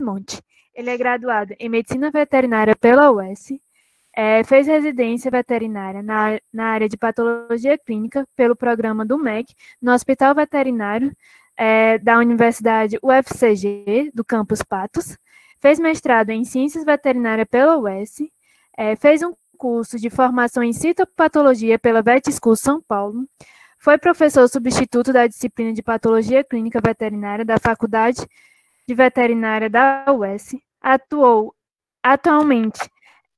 Monte. Ele é graduado em Medicina Veterinária pela UES, fez residência veterinária na área de Patologia Clínica pelo programa do MEC, no Hospital Veterinário da Universidade UFCG, do campus Patos. Fez mestrado em Ciências Veterinárias pela UES, fez um curso de formação em Citopatologia pela Vet School São Paulo, foi professor substituto da disciplina de Patologia Clínica Veterinária da Faculdade de Veterinária da UES, atualmente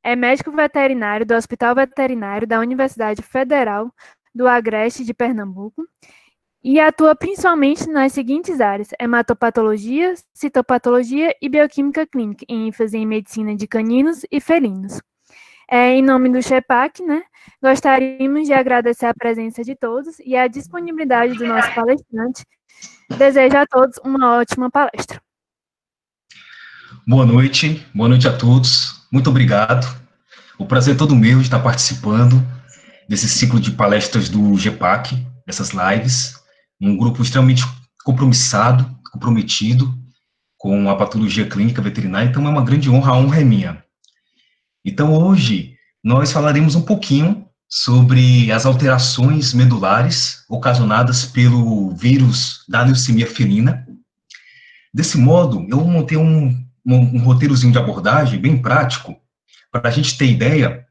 é médico veterinário do Hospital Veterinário da Universidade Federal do Agreste de Pernambuco e atua principalmente nas seguintes áreas: hematopatologia, citopatologia e bioquímica clínica, em ênfase em medicina de caninos e felinos. Em nome do GEPAC, gostaríamos de agradecer a presença de todos e a disponibilidade do nosso palestrante. Desejo a todos uma ótima palestra. Boa noite a todos. Muito obrigado. O prazer é todo meu de estar participando desse ciclo de palestras do GEPAC, dessas lives. Um grupo extremamente comprometido com a patologia clínica veterinária, então é uma grande honra, a honra é minha. Então, hoje, nós falaremos um pouquinho sobre as alterações medulares ocasionadas pelo vírus da leucemia felina. Desse modo, eu montei um roteirozinho de abordagem bem prático, para a gente ter ideia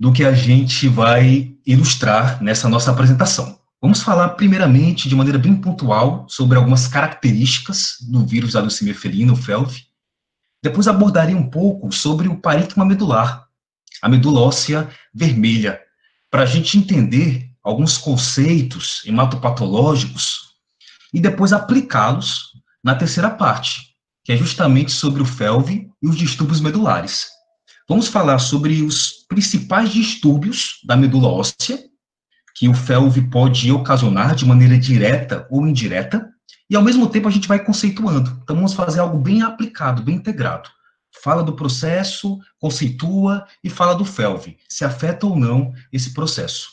do que a gente vai ilustrar nessa nossa apresentação. Vamos falar, primeiramente, de maneira bem pontual, sobre algumas características do vírus da leucemia felina, o FeLV. Depois abordarei um pouco sobre o parênquima medular, a medula óssea vermelha, para a gente entender alguns conceitos hematopatológicos e depois aplicá-los na terceira parte, que é justamente sobre o FeLV e os distúrbios medulares. Vamos falar sobre os principais distúrbios da medula óssea, que o FeLV pode ocasionar de maneira direta ou indireta, e ao mesmo tempo a gente vai conceituando. Então vamos fazer algo bem aplicado, bem integrado. Fala do processo, conceitua e fala do FeLV, se afeta ou não esse processo.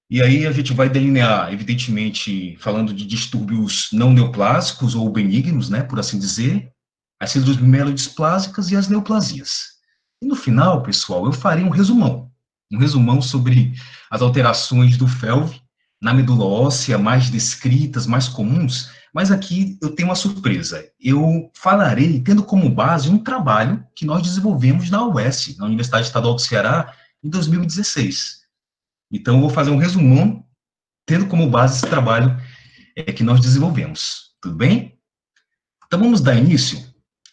E aí a gente vai delinear, evidentemente, falando de distúrbios não neoplásicos ou benignos, por assim dizer, as síndromes mielodisplásicas e as neoplasias. E no final, pessoal, eu farei um resumão sobre as alterações do FeLV na medula óssea, mais descritas, mais comuns, mas aqui eu tenho uma surpresa. Eu falarei, tendo como base um trabalho que nós desenvolvemos na UES, na Universidade Estadual do Ceará, em 2016. Então, eu vou fazer um resumão, tendo como base esse trabalho que nós desenvolvemos. Tudo bem? Então, vamos dar início.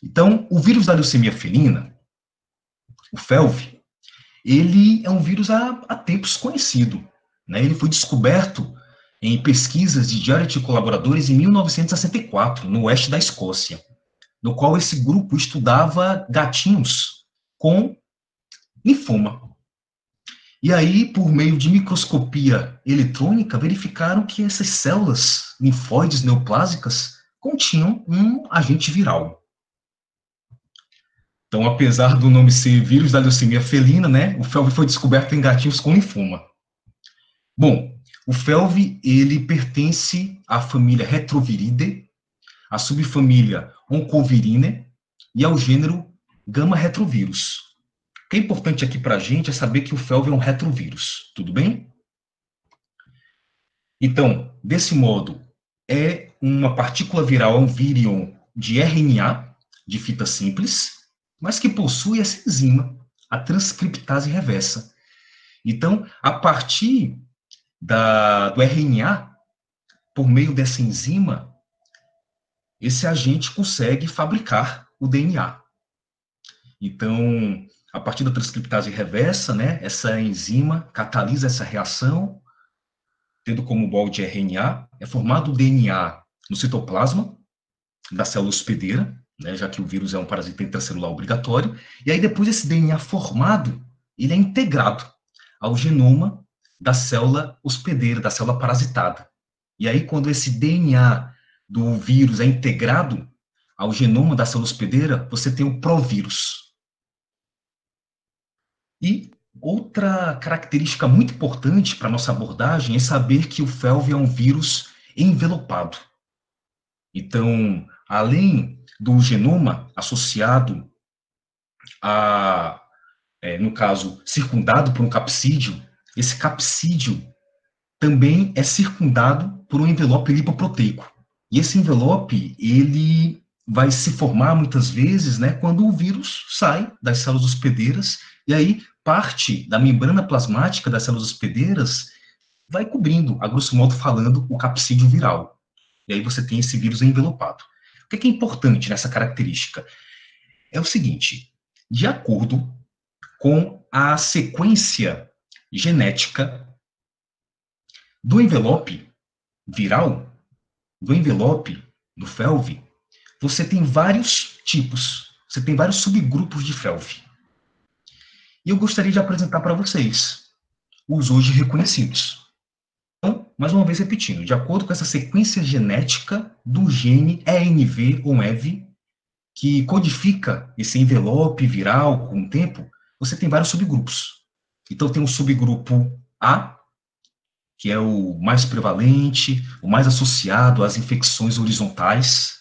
Então, o vírus da leucemia felina, o FeLV, ele é um vírus há tempos conhecido. Ele foi descoberto em pesquisas de Jarrett e colaboradores em 1964, no oeste da Escócia, no qual esse grupo estudava gatinhos com linfoma. E aí, por meio de microscopia eletrônica, verificaram que essas células linfóides neoplásicas continham um agente viral. Então, apesar do nome ser vírus da leucemia felina, o FeLV foi descoberto em gatinhos com linfoma. Bom, o FeLV, ele pertence à família Retroviridae, à subfamília Oncovirinae e ao gênero Gamma-retrovírus. O que é importante aqui para a gente é saber que o FeLV é um retrovírus, tudo bem? Então, desse modo, é uma partícula viral, é um vírion de RNA, de fita simples, mas que possui essa enzima, a transcriptase reversa. Então, a partir do RNA, por meio dessa enzima, esse agente consegue fabricar o DNA. Então, a partir da transcriptase reversa, essa enzima catalisa essa reação, tendo como molde RNA, é formado o DNA no citoplasma da célula hospedeira, já que o vírus é um parasita intracelular obrigatório, e aí depois esse DNA formado, ele é integrado ao genoma da célula hospedeira, da célula parasitada. E aí, quando esse DNA do vírus é integrado ao genoma da célula hospedeira, você tem o provírus. E outra característica muito importante para a nossa abordagem é saber que o FeLV é um vírus envelopado. Então, além do genoma associado a, no caso, circundado por um capsídeo, esse capsídeo também é circundado por um envelope lipoproteico. E esse envelope, ele vai se formar muitas vezes, né, quando o vírus sai das células hospedeiras, e aí parte da membrana plasmática das células hospedeiras vai cobrindo, a grosso modo falando, o capsídeo viral. E aí você tem esse vírus envelopado. O que é importante nessa característica? É o seguinte, de acordo com a sequência genética do envelope viral, do envelope do FeLV, você tem vários tipos, você tem vários subgrupos de FeLV. E eu gostaria de apresentar para vocês os hoje reconhecidos. Então, mais uma vez repetindo, de acordo com essa sequência genética do gene ENV ou EV, que codifica esse envelope viral com o tempo, você tem vários subgrupos. Então, tem o subgrupo A, que é o mais prevalente, o mais associado às infecções horizontais.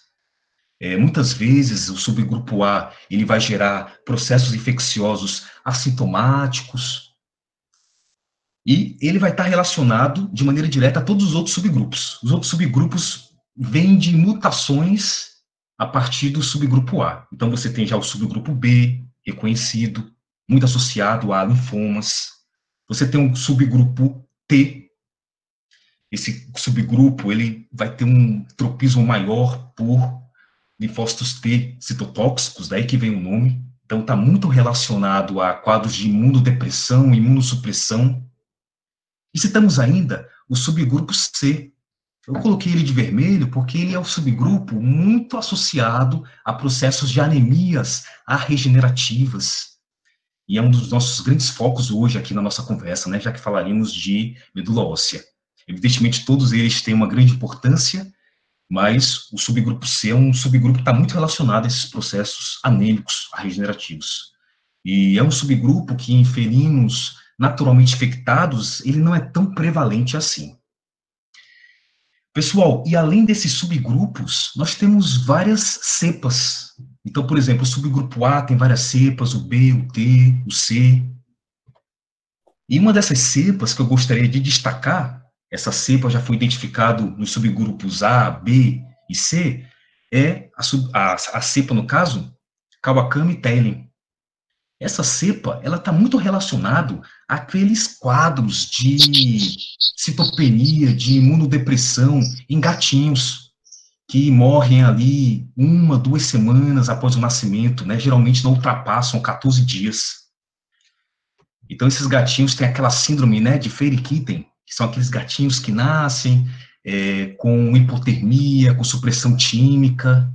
Muitas vezes, o subgrupo A, ele vai gerar processos infecciosos assintomáticos, e ele vai estar relacionado de maneira direta a todos os outros subgrupos. Os outros subgrupos vêm de mutações a partir do subgrupo A. Então, você tem já o subgrupo B, reconhecido, muito associado a linfomas. Você tem um subgrupo T. Esse subgrupo, ele vai ter um tropismo maior por linfócitos T citotóxicos, daí que vem o nome. Então, está muito relacionado a quadros de imunodepressão, imunossupressão. E citamos ainda o subgrupo C. Eu coloquei ele de vermelho porque ele é um subgrupo muito associado a processos de anemias regenerativas. E é um dos nossos grandes focos hoje aqui na nossa conversa, né, já que falaremos de medula óssea. Evidentemente, todos eles têm uma grande importância, mas o subgrupo C é um subgrupo que está muito relacionado a esses processos anêmicos regenerativos. E é um subgrupo que, em felinos naturalmente infectados, ele não é tão prevalente assim. Pessoal, e além desses subgrupos, nós temos várias cepas. Então, por exemplo, o subgrupo A tem várias cepas, o B, o T, o C. E uma dessas cepas que eu gostaria de destacar, essa cepa já foi identificada nos subgrupos A, B e C, é a cepa, no caso, Kawakami-Telin. Essa cepa, ela está muito relacionada àqueles quadros de citopenia, de imunodepressão em gatinhos, que morrem ali 1, 2 semanas após o nascimento, né? Geralmente não ultrapassam 14 dias. Então, esses gatinhos têm aquela síndrome, né, de Fehring-Kitten, que são aqueles gatinhos que nascem com hipotermia, com supressão tímica.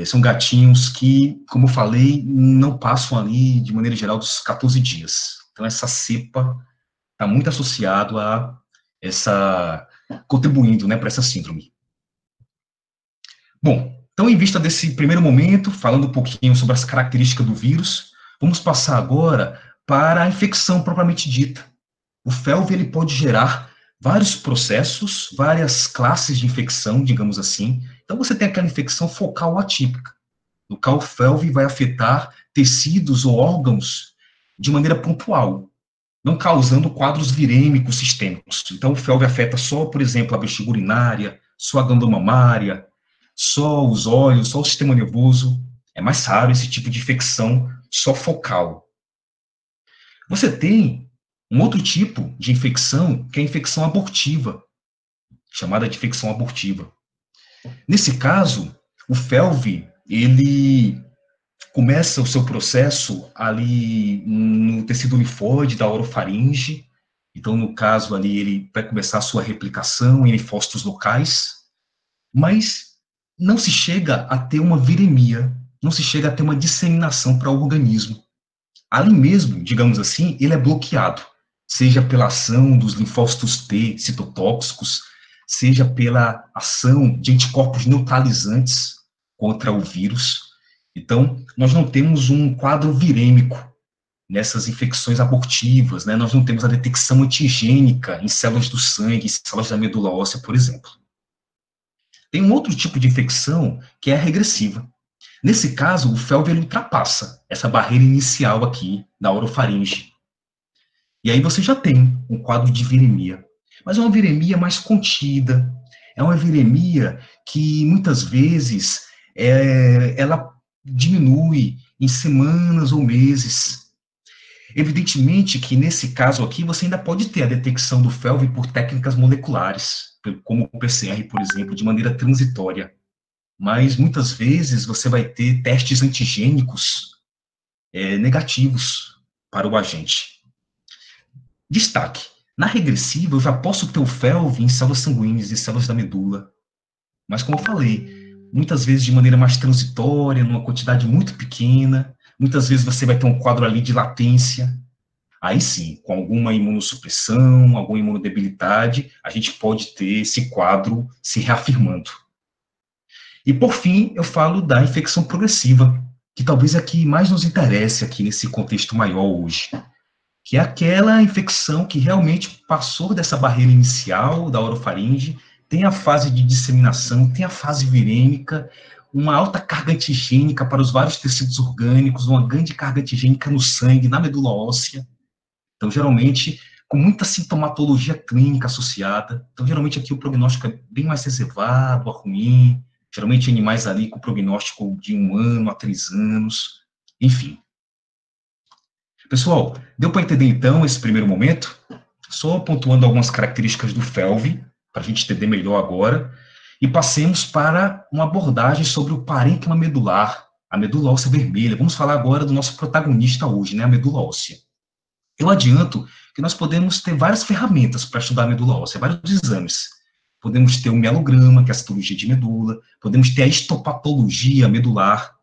São gatinhos que, como eu falei, não passam ali, de maneira geral, dos 14 dias. Então, essa cepa está muito associado a contribuindo, né, para essa síndrome. Bom, então, em vista desse primeiro momento, falando um pouquinho sobre as características do vírus, vamos passar agora para a infecção propriamente dita. O FeLV, ele pode gerar vários processos, várias classes de infecção, digamos assim. Então, você tem aquela infecção focal atípica, no qual o FeLV vai afetar tecidos ou órgãos de maneira pontual, não causando quadros virêmicos sistêmicos. Então, o FeLV afeta só, por exemplo, a bexiga urinária, só a glândula mamária, só os olhos, só o sistema nervoso. É mais raro esse tipo de infecção só focal. Você tem um outro tipo de infecção, que é a infecção abortiva, chamada de infecção abortiva. Nesse caso, o FeLV, ele começa o seu processo ali no tecido linfóide da orofaringe. Então, no caso ali, ele vai começar a sua replicação em linfócitos locais, mas não se chega a ter uma viremia, não se chega a ter uma disseminação para o organismo. Ali mesmo, digamos assim, ele é bloqueado, seja pela ação dos linfócitos T citotóxicos, seja pela ação de anticorpos neutralizantes contra o vírus. Então, nós não temos um quadro virêmico nessas infecções abortivas, né? Nós não temos a detecção antigênica em células do sangue, em células da medula óssea, por exemplo. Tem um outro tipo de infecção que é a regressiva. Nesse caso, o felve ele ultrapassa essa barreira inicial aqui da orofaringe. E aí você já tem um quadro de viremia. Mas é uma viremia mais contida. É uma viremia que, muitas vezes, ela diminui em semanas ou meses. Evidentemente que, nesse caso aqui, você ainda pode ter a detecção do felve por técnicas moleculares, como o PCR, por exemplo, de maneira transitória. Mas, muitas vezes, você vai ter testes antigênicos negativos para o agente. Destaque: na regressiva, eu já posso ter o felve em células sanguíneas e células da medula. Mas, como eu falei, muitas vezes de maneira mais transitória, numa quantidade muito pequena. Muitas vezes você vai ter um quadro ali de latência. Aí sim, com alguma imunossupressão, alguma imunodebilidade, a gente pode ter esse quadro se reafirmando. E, por fim, eu falo da infecção progressiva, que talvez é a que mais nos interesse aqui nesse contexto maior hoje, que é aquela infecção que realmente passou dessa barreira inicial da orofaringe, tem a fase de disseminação, tem a fase virêmica, uma alta carga antigênica para os vários tecidos orgânicos, uma grande carga antigênica no sangue, na medula óssea. Então, geralmente, com muita sintomatologia clínica associada. Então, geralmente, aqui o prognóstico é bem mais reservado, ruim. Geralmente, animais ali com prognóstico de 1 ano a 3 anos. Enfim. Pessoal, deu para entender, então, esse primeiro momento? Só pontuando algumas características do felve, para a gente entender melhor agora. E passemos para uma abordagem sobre o parênquima medular, a medula óssea vermelha. Vamos falar agora do nosso protagonista hoje, né, a medula óssea. Eu adianto que nós podemos ter várias ferramentas para estudar a medula óssea, vários exames. Podemos ter o mielograma, que é a citologia de medula, podemos ter a histopatologia medular.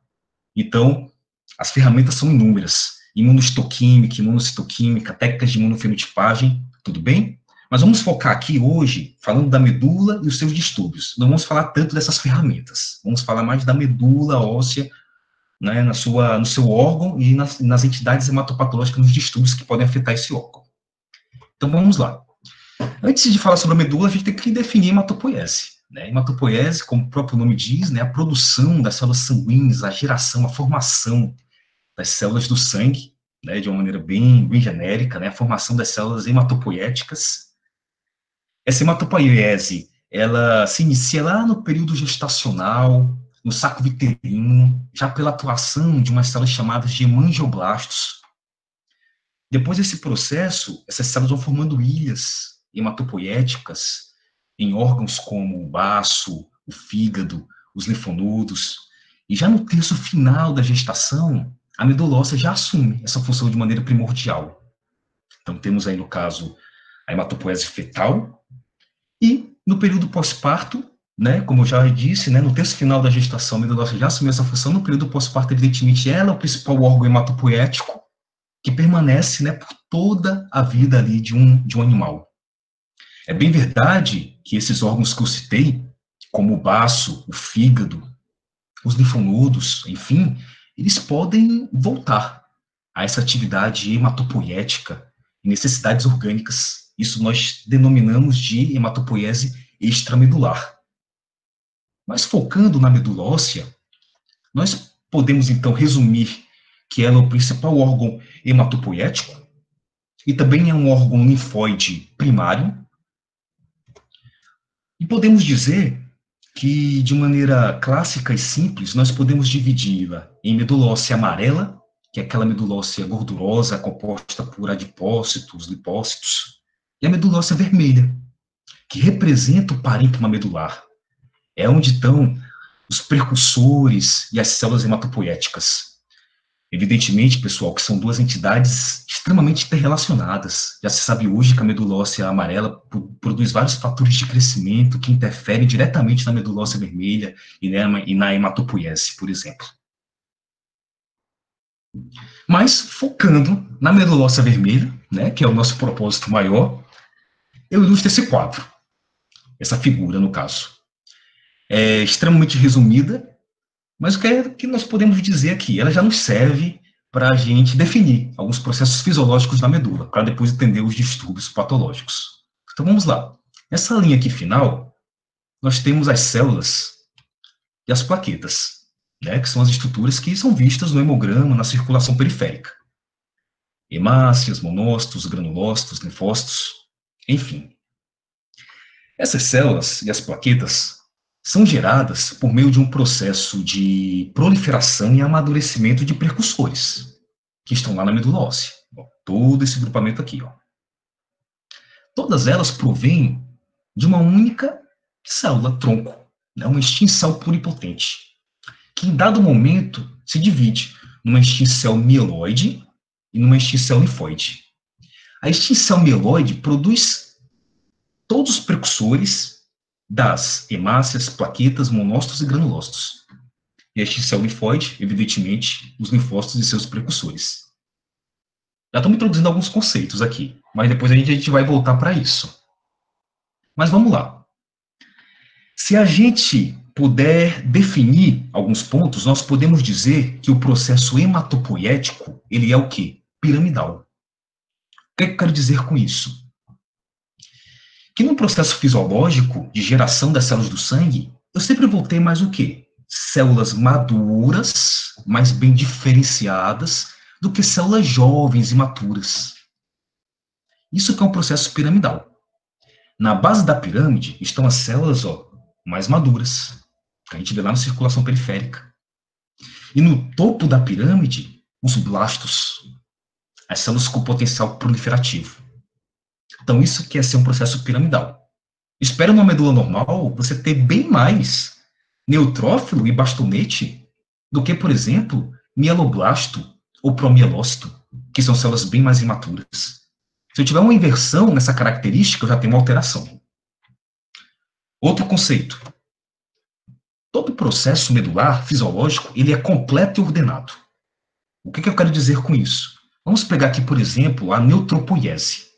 Então, as ferramentas são inúmeras. Imunohistoquímica, imunocitoquímica, técnicas de imunofenotipagem, tudo bem? Mas vamos focar aqui hoje, falando da medula e os seus distúrbios. Não vamos falar tanto dessas ferramentas. Vamos falar mais da medula óssea, né, no seu órgão e nas entidades hematopatológicas, nos distúrbios que podem afetar esse órgão. Então, vamos lá. Antes de falar sobre a medula, a gente tem que definir a hematopoiese. Né? Hematopoiese, como o próprio nome diz, né, a produção das células sanguíneas, a geração, a formação das células do sangue, né, de uma maneira bem genérica, né, a formação das células hematopoéticas. Essa hematopoiese, ela se inicia lá no período gestacional, no saco vitelino, já pela atuação de umas células chamadas de hemangioblastos. Depois desse processo, essas células vão formando ilhas hematopoéticas em órgãos como o baço, o fígado, os linfonodos. E já no terço final da gestação, a medula óssea já assume essa função de maneira primordial. Então, temos aí, no caso, a hematopoiese fetal. E, no período pós-parto, né, como eu já disse, né, no terço final da gestação, a medula óssea já assumiu essa função. No período pós-parto, evidentemente, ela é o principal órgão hematopoético que permanece, né, por toda a vida ali de um animal. É bem verdade que esses órgãos que eu citei, como o baço, o fígado, os linfonodos, enfim, eles podem voltar a essa atividade hematopoética e necessidades orgânicas. Isso nós denominamos de hematopoiese extramedular. Mas focando na medula óssea, nós podemos então resumir que ela é o principal órgão hematopoético e também é um órgão linfóide primário. E podemos dizer que, de maneira clássica e simples, nós podemos dividi-la em medula óssea amarela, que é aquela medula óssea gordurosa, composta por adipócitos, lipócitos, e a medula óssea vermelha, que representa o parênquima medular. É onde estão os precursores e as células hematopoéticas. Evidentemente, pessoal, que são duas entidades extremamente interrelacionadas. Já se sabe hoje que a medula óssea amarela produz vários fatores de crescimento que interferem diretamente na medula óssea vermelha e na hematopoiese, por exemplo. Mas, focando na medula óssea vermelha, né, que é o nosso propósito maior, eu ilustro esse quadro, essa figura, no caso. É extremamente resumida, mas o que é que nós podemos dizer aqui? Ela já nos serve para a gente definir alguns processos fisiológicos da medula, para depois entender os distúrbios patológicos. Então, vamos lá. Essa linha aqui final nós temos as células e as plaquetas, né, que são as estruturas que são vistas no hemograma, na circulação periférica. Hemácias, monócitos, granulócitos, linfócitos, enfim. Essas células e as plaquetas são geradas por meio de um processo de proliferação e amadurecimento de precursores, que estão lá na medula óssea. Ó, todo esse grupamento aqui. Ó. Todas elas provêm de uma única célula tronco, né, uma extincel pluripotente, que em dado momento se divide numa extincel mieloide e numa extincel linfóide. A extincel mieloide produz todos os precursores das hemácias, plaquetas, monócitos e granulócitos. E a extincel linfóide, evidentemente, os linfócitos e seus precursores. Já estamos introduzindo alguns conceitos aqui, mas depois a gente vai voltar para isso. Mas vamos lá. Se a gente puder definir alguns pontos, nós podemos dizer que o processo hematopoético, ele é o quê? Piramidal. O que eu quero dizer com isso? Que no processo fisiológico de geração das células do sangue, eu sempre vou ter mais o quê? Células maduras, mais bem diferenciadas, do que células jovens e imaturas. Isso que é um processo piramidal. Na base da pirâmide estão as células, ó, mais maduras, que a gente vê lá na circulação periférica. E no topo da pirâmide, os blastos, as células com potencial proliferativo. Então, isso que é ser um processo piramidal. Espera uma medula normal você ter bem mais neutrófilo e bastonete do que, por exemplo, mieloblasto ou promielócito, que são células bem mais imaturas. Se eu tiver uma inversão nessa característica, eu já tenho uma alteração. Outro conceito. Todo processo medular fisiológico, ele é completo e ordenado. O que eu quero dizer com isso? Vamos pegar aqui, por exemplo, a neutropoiese.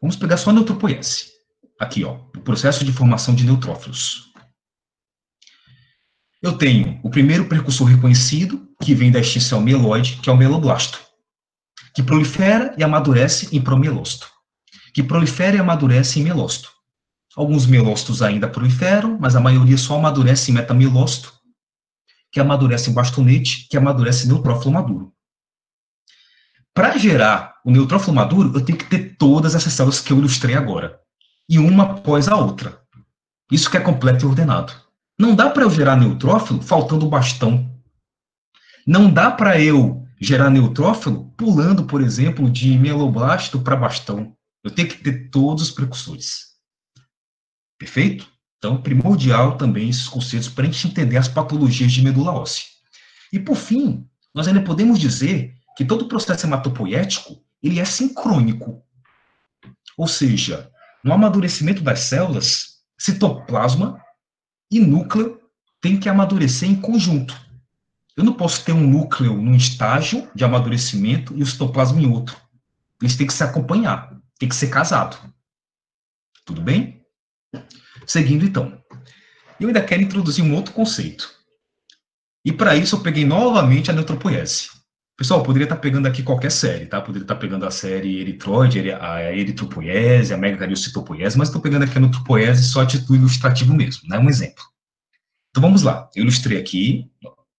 Vamos pegar só a neutropoiese. Aqui, ó, o processo de formação de neutrófilos. Eu tenho o primeiro precursor reconhecido, que vem da extincel mieloide, que é o mieloblasto, que prolifera e amadurece em promielócito, que prolifera e amadurece em mielócito. Alguns mielócitos ainda proliferam, mas a maioria só amadurece em metamielócito, que amadurece em bastonete, que amadurece em neutrófilo maduro. Para gerar o neutrófilo maduro, eu tenho que ter todas essas células que eu ilustrei agora, e uma após a outra. Isso que é completo e ordenado. Não dá para eu gerar neutrófilo faltando o bastão. Não dá para eu gerar neutrófilo pulando, por exemplo, de mieloblasto para bastão. Eu tenho que ter todos os precursores. Perfeito? Então, primordial também esses conceitos para a gente entender as patologias de medula óssea. E, por fim, nós ainda podemos dizer que todo o processo hematopoético, ele é sincrônico. Ou seja, no amadurecimento das células, citoplasma e núcleo têm que amadurecer em conjunto. Eu não posso ter um núcleo num estágio de amadurecimento e o citoplasma em outro. Eles têm que se acompanhar, têm que ser casados. Tudo bem? Seguindo, então. Eu ainda quero introduzir um outro conceito. E para isso eu peguei novamente a neutropoiese. Pessoal, eu poderia estar pegando aqui qualquer série, tá? Poderia estar pegando a série eritroide, a eritropoiese, a megacariocytopoiese, mas estou pegando aqui a neutropoiese só a título ilustrativo mesmo, né? Um exemplo. Então vamos lá. Eu ilustrei aqui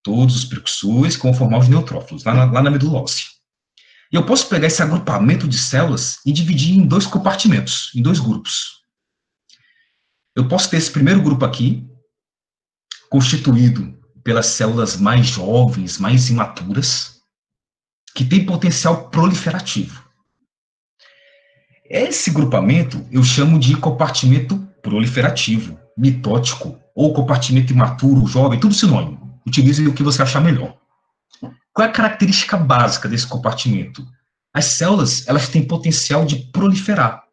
todos os precursores que vão formar os neutrófilos, lá na medula óssea. E eu posso pegar esse agrupamento de células e dividir em dois compartimentos, em dois grupos. Eu posso ter esse primeiro grupo aqui, constituído pelas células mais jovens, mais imaturas, que tem potencial proliferativo. Esse grupamento eu chamo de compartimento proliferativo, mitótico, ou compartimento imaturo, jovem, tudo sinônimo. Utilize o que você achar melhor. Qual é a característica básica desse compartimento? As células, elas têm potencial de proliferar.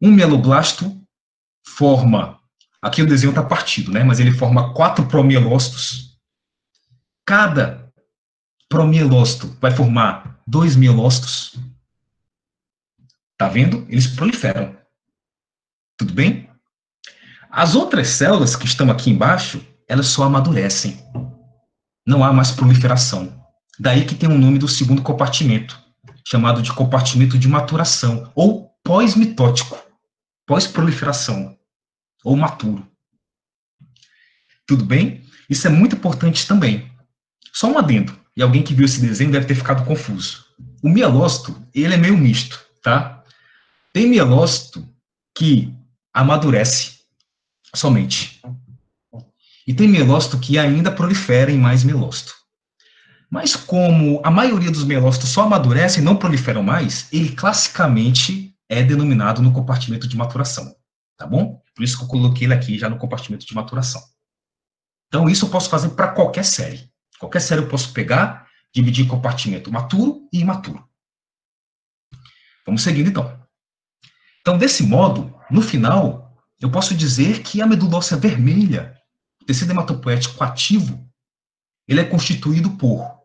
Um mieloblasto forma, aqui o desenho está partido, né? Mas ele forma 4 promielócitos. Cada promielócito vai formar 2 mielócitos. Tá vendo? Eles proliferam. Tudo bem? As outras células que estão aqui embaixo, elas só amadurecem. Não há mais proliferação. Daí que tem o nome do segundo compartimento, chamado de compartimento de maturação, ou pós-mitótico, pós-proliferação. ou maturo. Tudo bem? Isso é muito importante também. Só um adendo, e alguém que viu esse desenho deve ter ficado confuso. O mielócito, ele é meio misto, tá? Tem mielócito que amadurece somente. E tem mielócito que ainda prolifera em mais mielócito. Mas como a maioria dos mielócitos só amadurecem e não proliferam mais, ele classicamente é denominado no compartimento de maturação, tá bom? Por isso que eu coloquei ele aqui já no compartimento de maturação. Então, isso eu posso fazer para qualquer série. Qualquer série eu posso pegar, dividir em compartimento maturo e imaturo. Vamos seguindo, então. Então, desse modo, no final, eu posso dizer que a medula óssea vermelha, o tecido hematopoético ativo, ele é constituído por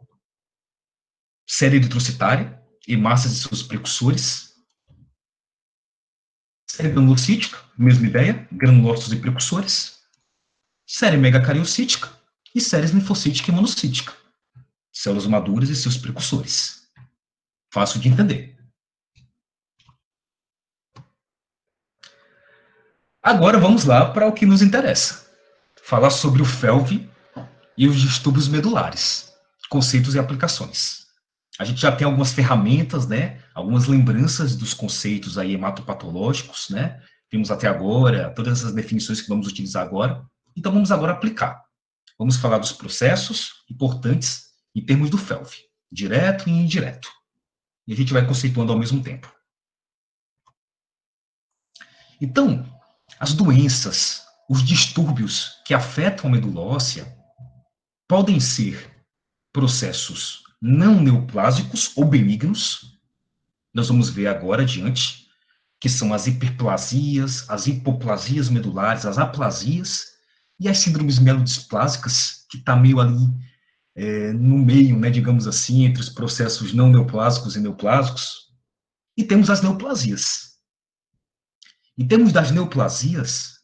série eritrocitária, hemácias e seus precursores, série granulocítica, mesma ideia, granulócitos e precursores, série megacariocítica e séries linfocítica e monocítica, células maduras e seus precursores. Fácil de entender. Agora vamos lá para o que nos interessa. Falar sobre o FeLV e os distúrbios medulares, conceitos e aplicações. A gente já tem algumas ferramentas, né? Algumas lembranças dos conceitos aí hematopatológicos, né? Vimos até agora todas essas definições que vamos utilizar agora. Então vamos agora aplicar. Vamos falar dos processos importantes em termos do FeLV, direto e indireto. E a gente vai conceituando ao mesmo tempo. Então, as doenças, os distúrbios que afetam a medula óssea podem ser processos não neoplásicos ou benignos. Nós vamos ver agora adiante, que são as hiperplasias, as hipoplasias medulares, as aplasias e as síndromes mielodisplásicas, que está meio ali no meio, né, digamos assim, entre os processos não neoplásicos e neoplásicos. E temos as neoplasias. Em termos das neoplasias,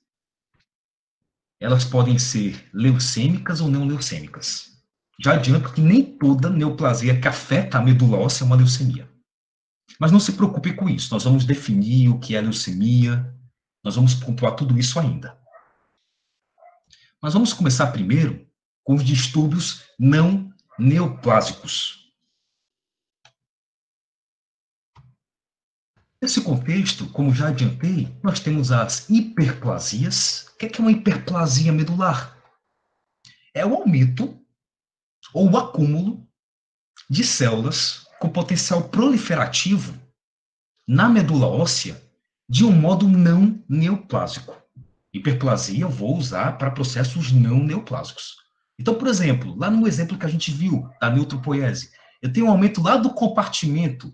elas podem ser leucêmicas ou não leucêmicas. Já adianto que nem toda neoplasia que afeta a medula óssea é uma leucemia. Mas não se preocupe com isso, nós vamos definir o que é leucemia, nós vamos pontuar tudo isso ainda. Mas vamos começar primeiro com os distúrbios não neoplásicos. Nesse contexto, como já adiantei, nós temos as hiperplasias. O que é uma hiperplasia medular? É o aumento ou o acúmulo de células com potencial proliferativo na medula óssea de um modo não neoplásico. Hiperplasia eu vou usar para processos não neoplásicos. Então, por exemplo, lá no exemplo que a gente viu da neutropoiese, eu tenho um aumento lá do compartimento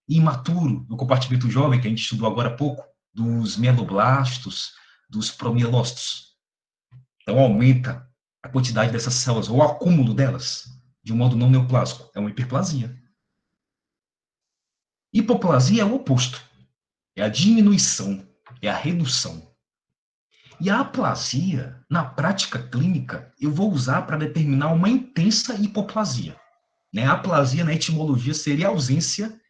imaturo, do compartimento jovem, que a gente estudou agora há pouco, dos mieloblastos, dos promielócitos. Então, aumenta a quantidade dessas células, ou o acúmulo delas, de um modo não neoplásico. É uma hiperplasia. Hipoplasia é o oposto. É a diminuição, é a redução. E a aplasia, na prática clínica, eu vou usar para determinar uma intensa hipoplasia. Né? A aplasia, na etimologia, seria a ausência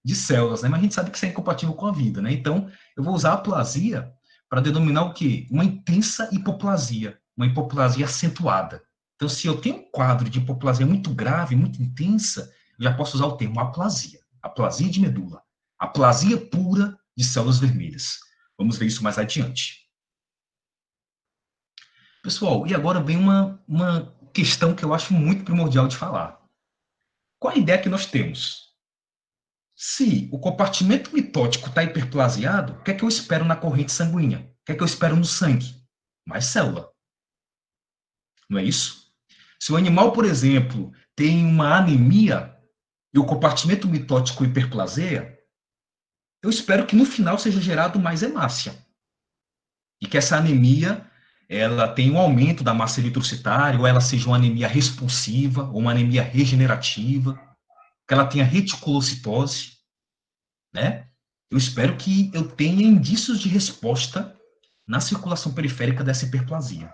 de células, né? Mas a gente sabe que isso é incompatível com a vida, né? Então, eu vou usar a aplasia para denominar o quê? Uma intensa hipoplasia, uma hipoplasia acentuada. Então, se eu tenho um quadro de hipoplasia muito grave, muito intensa, eu já posso usar o termo aplasia, aplasia de medula, aplasia pura de células vermelhas. Vamos ver isso mais adiante. Pessoal, e agora vem uma questão que eu acho muito primordial de falar. Qual a ideia que nós temos? Se o compartimento mitótico está hiperplasiado, o que é que eu espero na corrente sanguínea? O que é que eu espero no sangue? Mais célula. Não é isso? Se o animal, por exemplo, tem uma anemia e o compartimento mitótico hiperplaseia, eu espero que no final seja gerado mais hemácia. E que essa anemia ela tenha um aumento da massa eritrocitária, ou ela seja uma anemia respulsiva, ou uma anemia regenerativa, que ela tenha reticulocitose, né? Eu espero que eu tenha indícios de resposta na circulação periférica dessa hiperplasia.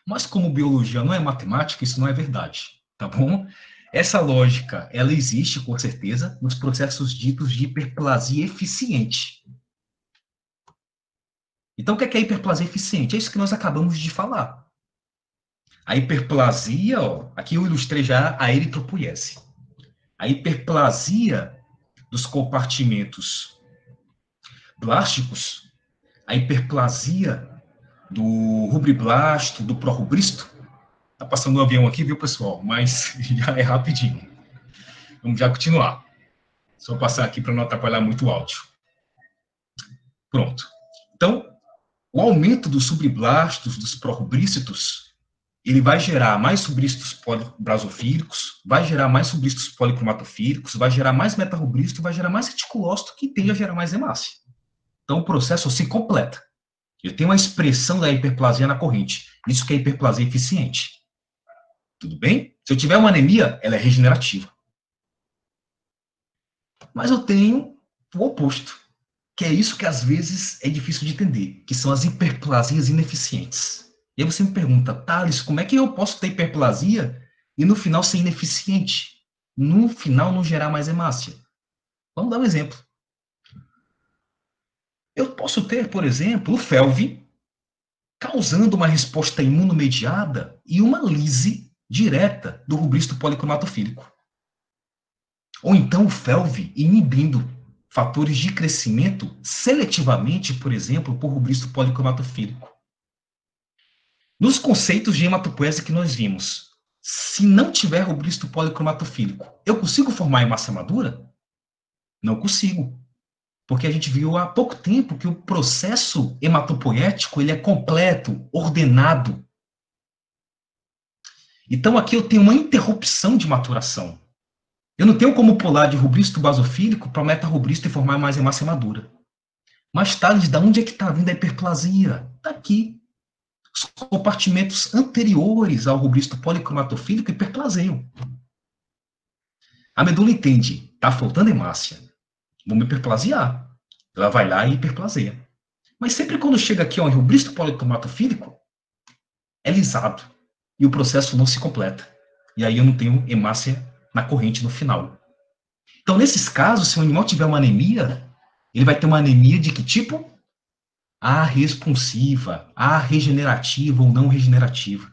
Mas como biologia não é matemática, isso não é verdade, tá bom? Essa lógica, ela existe, com certeza, nos processos ditos de hiperplasia eficiente. Então, o que é a hiperplasia eficiente? É isso que nós acabamos de falar. A hiperplasia, ó, aqui eu ilustrei já a eritropoiese. A hiperplasia dos compartimentos blásticos, a hiperplasia do rubriblasto, do prorrubristo. Tá passando um avião aqui, viu, pessoal? Mas já é rapidinho. Vamos já continuar. Só passar aqui para não atrapalhar muito o áudio. Pronto. Então, o aumento dos subblastos, dos prorrubrícitos, ele vai gerar mais subbristos polibrasofílicos, vai gerar mais subbristos policromatofílicos, vai gerar mais metarrubristo, vai gerar mais reticulócito, que tende a gerar mais hemácia. Então, o processo se completa. Eu tenho uma expressão da hiperplasia na corrente. Isso que é hiperplasia eficiente. Tudo bem? Se eu tiver uma anemia, ela é regenerativa. Mas eu tenho o oposto, que é isso que às vezes é difícil de entender, que são as hiperplasias ineficientes. E aí você me pergunta, Thales, como é que eu posso ter hiperplasia e no final ser ineficiente? No final não gerar mais hemácia? Vamos dar um exemplo. Eu posso ter, por exemplo, o FeLV causando uma resposta imunomediada e uma lise direta do rubristo policromatofílico. Ou então o FeLV inibindo fatores de crescimento seletivamente, por exemplo, por rubristo policromatofílico. Nos conceitos de hematopoese que nós vimos, se não tiver rubristo policromatofílico, eu consigo formar hemácia madura? Não consigo. Porque a gente viu há pouco tempo que o processo hematopoético ele é completo, ordenado. Então aqui eu tenho uma interrupção de maturação. Eu não tenho como pular de rubristo basofílico para metarrubristo e formar mais hemácia madura. Mas, Thales, de onde é que está vindo a hiperplasia? Está aqui. Os compartimentos anteriores ao rubristo policromatofílico hiperplaseiam. A medula entende, está faltando hemácia. Vamos hiperplasiar. Ela vai lá e hiperplaseia. Mas sempre quando chega aqui ao rubristo policromatofílico, é lisado. E o processo não se completa. E aí eu não tenho hemácia na corrente no final. Então, nesses casos, se o animal tiver uma anemia, ele vai ter uma anemia de que tipo? A responsiva, a regenerativa ou não regenerativa.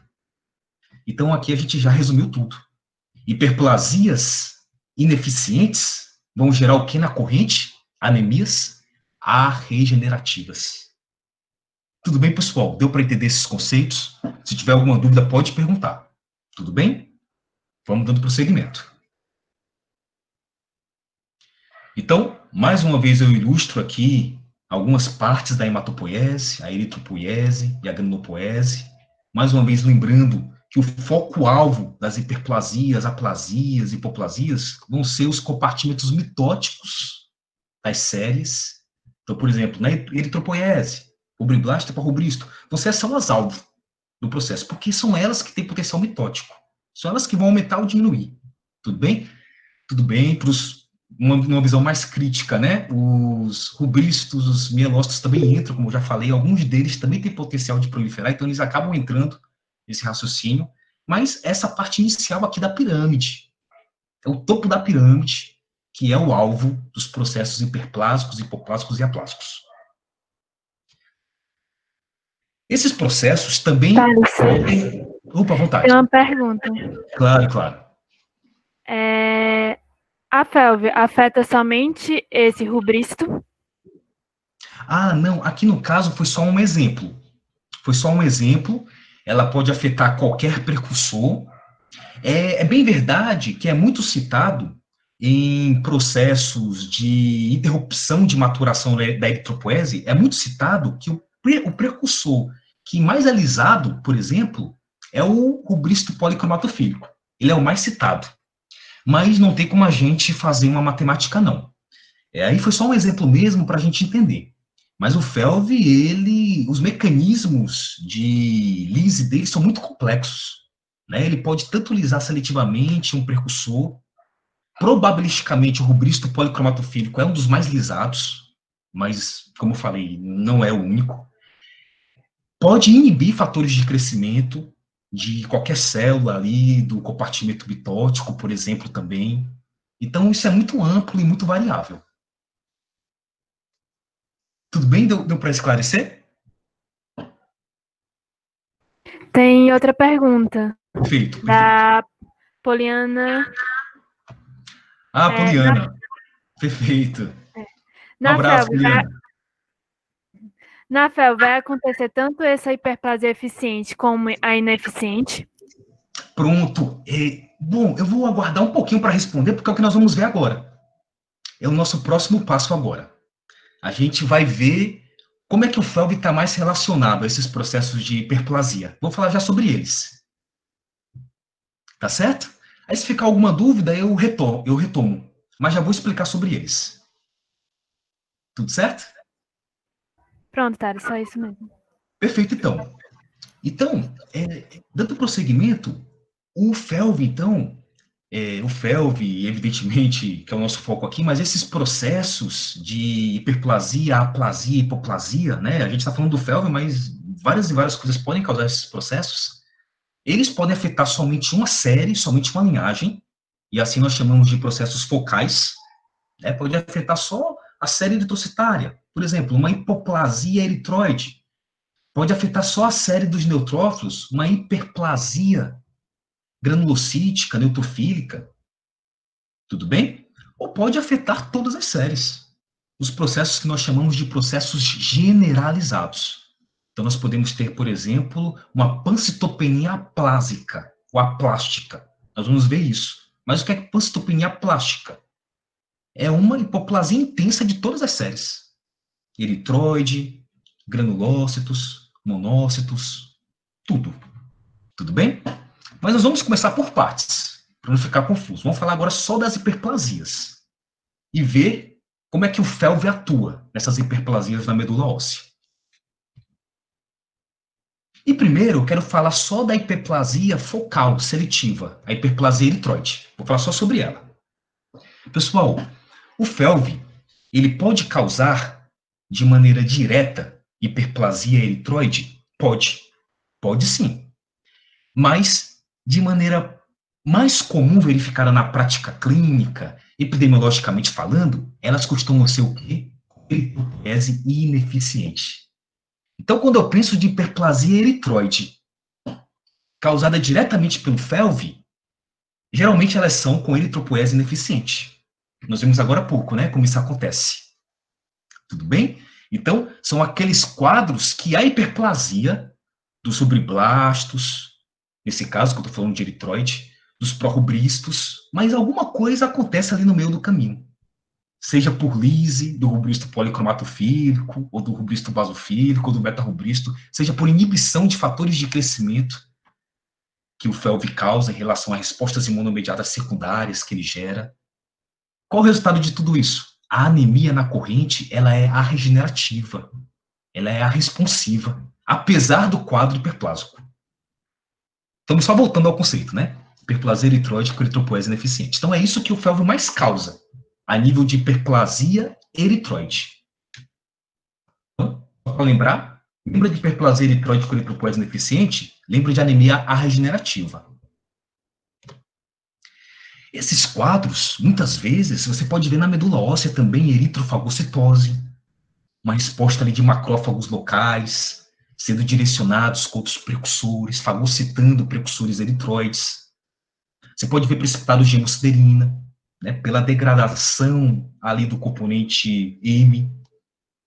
Então, aqui a gente já resumiu tudo. Hiperplasias ineficientes vão gerar o que na corrente? Anemias arregenerativas. Tudo bem, pessoal? Deu para entender esses conceitos? Se tiver alguma dúvida, pode perguntar. Tudo bem? Vamos dando prosseguimento. Então, mais uma vez eu ilustro aqui algumas partes da hematopoiese, a eritropoiese e a granulopoiese. Mais uma vez lembrando que o foco-alvo das hiperplasias, aplasias, hipoplasias vão ser os compartimentos mitóticos das séries. Então, por exemplo, na eritropoiese, rubriblasto e parrubristo, vão ser as células-alvo do processo, porque são elas que têm potencial mitótico. São elas que vão aumentar ou diminuir. Tudo bem? Tudo bem, para uma visão mais crítica, né? Os rubristos, os mielócitos também entram, como eu já falei, alguns deles também têm potencial de proliferar, então eles acabam entrando nesse raciocínio, mas essa parte inicial aqui da pirâmide, é o topo da pirâmide, que é o alvo dos processos hiperplásicos, hipoplásicos e aplásicos. Esses processos também podem... Opa, à vontade. Tem uma pergunta. Claro, claro. A FeLV afeta somente esse rubristo? Ah, não, aqui no caso foi só um exemplo. Foi só um exemplo, ela pode afetar qualquer precursor. É bem verdade que é muito citado em processos de interrupção de maturação da eritropoese, é muito citado que o precursor que mais é lisado, por exemplo, é o rubristo policromatofílico. Ele é o mais citado. Mas não tem como a gente fazer uma matemática, não. Aí foi só um exemplo mesmo para a gente entender. Mas o FeLV, os mecanismos de lise dele são muito complexos. Né? Ele pode tanto lisar seletivamente um precursor, probabilisticamente o rubristo policromatofílico é um dos mais lisados, mas, como eu falei, não é o único. Pode inibir fatores de crescimento de qualquer célula ali, do compartimento mitótico, por exemplo, também. Então, isso é muito amplo e muito variável. Tudo bem? Deu para esclarecer? Tem outra pergunta Perfeito, perfeito. da Poliana. Poliana. Perfeito. Um abraço, Poliana. Na FEL, vai acontecer tanto essa hiperplasia eficiente como a ineficiente? Pronto. Bom, eu vou aguardar um pouquinho para responder, porque é o que nós vamos ver agora. É o nosso próximo passo agora. A gente vai ver como é que o FeLV está mais relacionado a esses processos de hiperplasia. Vou falar já sobre eles. Tá certo? Aí, se ficar alguma dúvida, eu retomo. Mas já vou explicar sobre eles. Tudo certo? Pronto, Tara, só isso mesmo. Perfeito, então. Então, dando prosseguimento, o FeLV, então, o FeLV, evidentemente, que é o nosso foco aqui, mas esses processos de hiperplasia, aplasia, hipoplasia, né? A gente está falando do FeLV, mas várias e várias coisas podem causar esses processos. Eles podem afetar somente uma série, somente uma linhagem, e assim nós chamamos de processos focais, né? Pode afetar só a série eritrocitária. Por exemplo, uma hipoplasia eritroide. Pode afetar só a série dos neutrófilos, uma hiperplasia granulocítica, neutrofílica. Tudo bem? Ou pode afetar todas as séries. Os processos que nós chamamos de processos generalizados. Então, nós podemos ter, por exemplo, uma pancitopenia aplásica, ou aplástica. Nós vamos ver isso. Mas o que é pancitopenia aplástica? É uma hipoplasia intensa de todas as séries. Eritroide, granulócitos, monócitos, tudo. Tudo bem? Mas nós vamos começar por partes, para não ficar confuso. Vamos falar agora só das hiperplasias e ver como é que o FeLV atua nessas hiperplasias na medula óssea. E primeiro, eu quero falar só da hiperplasia focal seletiva, a hiperplasia eritroide. Vou falar só sobre ela. Pessoal, o FeLV, ele pode causar de maneira direta hiperplasia eritroide? Pode. Pode sim. Mas, de maneira mais comum verificada na prática clínica, epidemiologicamente falando, elas costumam ser o quê? Eritropoiese ineficiente. Então, quando eu penso de hiperplasia eritroide causada diretamente pelo FeLV, geralmente elas são com eritropoiese ineficiente. Nós vimos agora há pouco, né, como isso acontece. Tudo bem? Então, são aqueles quadros que a hiperplasia dos subblastos, nesse caso que eu estou falando de eritroide, dos prorubristos, mas alguma coisa acontece ali no meio do caminho. Seja por lise do rubristo policromatofílico, ou do rubristo basofílico, ou do beta-rubristo, seja por inibição de fatores de crescimento que o FeLV causa em relação a respostas imunomediadas secundárias que ele gera. Qual o resultado de tudo isso? A anemia na corrente, ela é arregenerativa, ela é arresponsiva, apesar do quadro hiperplásico. Estamos só voltando ao conceito, né? Hiperplasia eritroide com eritropoiese ineficiente. Então, é isso que o FeLV mais causa, a nível de hiperplasia eritroide. Então, só para lembrar, lembra de hiperplasia eritroide com eritropoiese ineficiente? Lembra de anemia arregenerativa. Esses quadros, muitas vezes, você pode ver na medula óssea também eritrofagocitose, uma resposta ali de macrófagos locais, sendo direcionados contra os precursores, fagocitando precursores eritroides. Você pode ver precipitados de hemosiderina, né, pela degradação ali do componente M,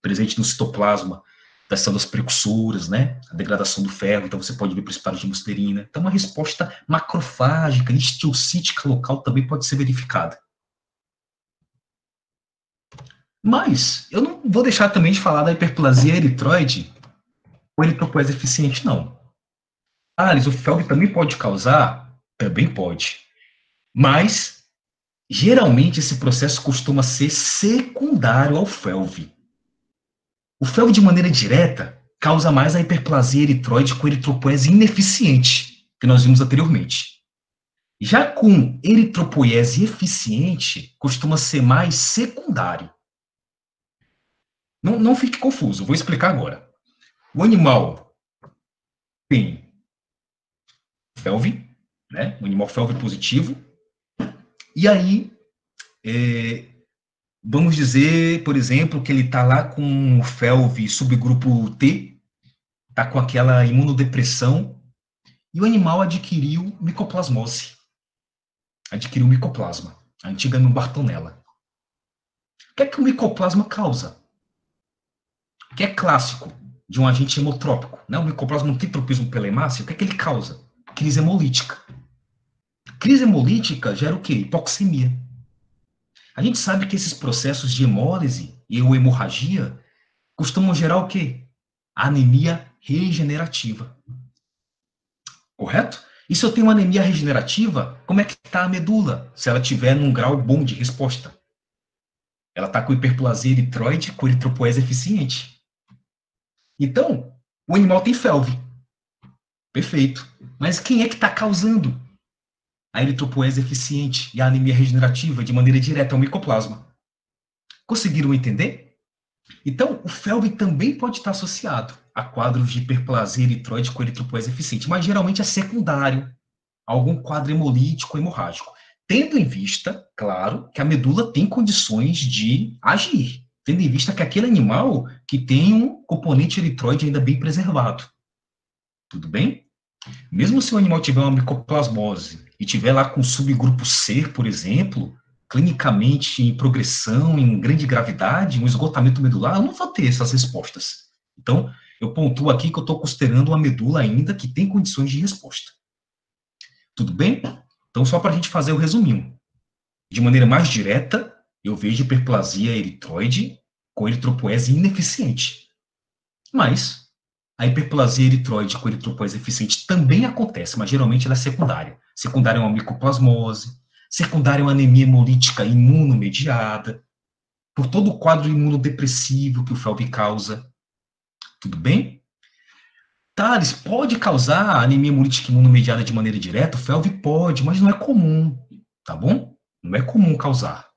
presente no citoplasma das células precursoras, né, a degradação do ferro, então você pode ver precipitados de hemosiderina. Então, uma resposta macrofágica, histiocítica local também pode ser verificada. Mas, eu não vou deixar também de falar da hiperplasia eritroide ou eritropoiese eficiente, não. Aliás, o FeLV também pode causar? Também pode. Mas, geralmente, esse processo costuma ser secundário ao FeLV. O FeLV, de maneira direta, causa mais a hiperplasia eritroide com eritropoiese ineficiente, que nós vimos anteriormente. Já com eritropoiese eficiente, costuma ser mais secundário. Não fique confuso, vou explicar agora. O animal tem FeLV, né? O animal FeLV positivo, e aí, vamos dizer, por exemplo, que ele está lá com o FeLV subgrupo T, está com aquela imunodepressão, e o animal adquiriu micoplasmose. Adquiriu micoplasma, a antiga Bartonella. O que é que o micoplasma causa? O que é clássico de um agente hemotrópico, né? O micoplasma não tem tropismo pela hemácia, o que é que ele causa? Crise hemolítica. Crise hemolítica gera o quê? Hipoxemia. A gente sabe que esses processos de hemólise e hemorragia costumam gerar o quê? Anemia regenerativa. Correto? E se eu tenho uma anemia regenerativa, como é que está a medula? Se ela tiver num grau bom de resposta. Ela está com hiperplasia eritroide, com eritropoese eficiente. Então, o animal tem felve. Perfeito. Mas quem é que está causando a eritropoese eficiente e a anemia regenerativa de maneira direta? É o micoplasma. Conseguiram entender? Então, o felve também pode estar associado a quadros de hiperplasia eritroide com eritropoese eficiente, mas geralmente é secundário a algum quadro hemolítico hemorrágico. Tendo em vista, claro, que a medula tem condições de agir, tendo em vista que aquele animal que tem um componente eritroide ainda bem preservado. Tudo bem? Mesmo se o animal tiver uma micoplasmose e tiver lá com subgrupo C, por exemplo, clinicamente em progressão, em grande gravidade, um esgotamento medular, eu não vou ter essas respostas. Então, eu pontuo aqui que eu estou considerando uma medula ainda que tem condições de resposta. Tudo bem? Então, só para a gente fazer o resuminho. De maneira mais direta, eu vejo hiperplasia eritroide com eritropoese ineficiente. Mas a hiperplasia eritroide com eritropoese eficiente também acontece, mas geralmente ela é secundária. Secundária é uma micoplasmose, secundária é uma anemia hemolítica imunomediada, por todo o quadro imunodepressivo que o felve causa. Tudo bem? Thales, pode causar anemia hemolítica imunomediada de maneira direta? O felve pode, mas não é comum, tá bom? Não é comum causar.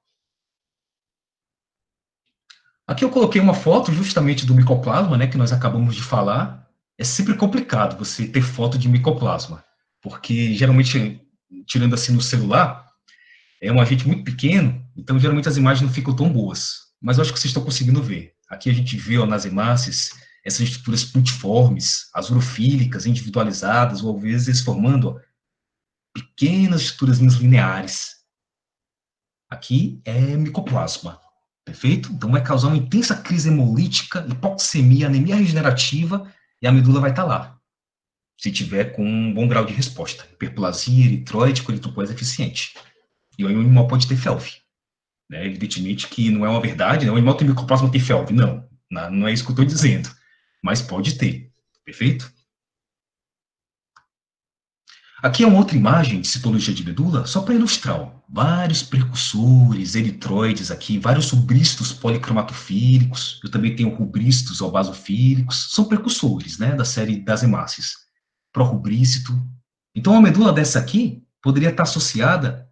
Aqui eu coloquei uma foto justamente do micoplasma, né, que nós acabamos de falar. É sempre complicado você ter foto de micoplasma, porque geralmente, tirando assim no celular, é um agente muito pequeno, então geralmente as imagens não ficam tão boas. Mas eu acho que vocês estão conseguindo ver. Aqui a gente vê, ó, nas hemácias, essas estruturas puntiformes, azurofílicas, individualizadas, ou às vezes formando, ó, pequenas estruturas lineares. Aqui é micoplasma, perfeito? Então vai causar uma intensa crise hemolítica, hipoxemia, anemia regenerativa, e a medula vai estar lá, se tiver com um bom grau de resposta. Hiperplasia, eritroide, com eritropoese eficiente. E o animal pode ter felve. Né? Evidentemente que não é uma verdade, né? O animal tem micoplasma, tem felve. Não, não é isso que eu estou dizendo. Mas pode ter, perfeito? Aqui é uma outra imagem de citologia de medula, só para ilustrar. Ó, vários precursores, eritroides aqui, vários subristos policromatofílicos, eu também tenho rubristos ou basofílicos, são precursores, né, da série das hemácias. Prorubrícito. Então, uma medula dessa aqui poderia estar associada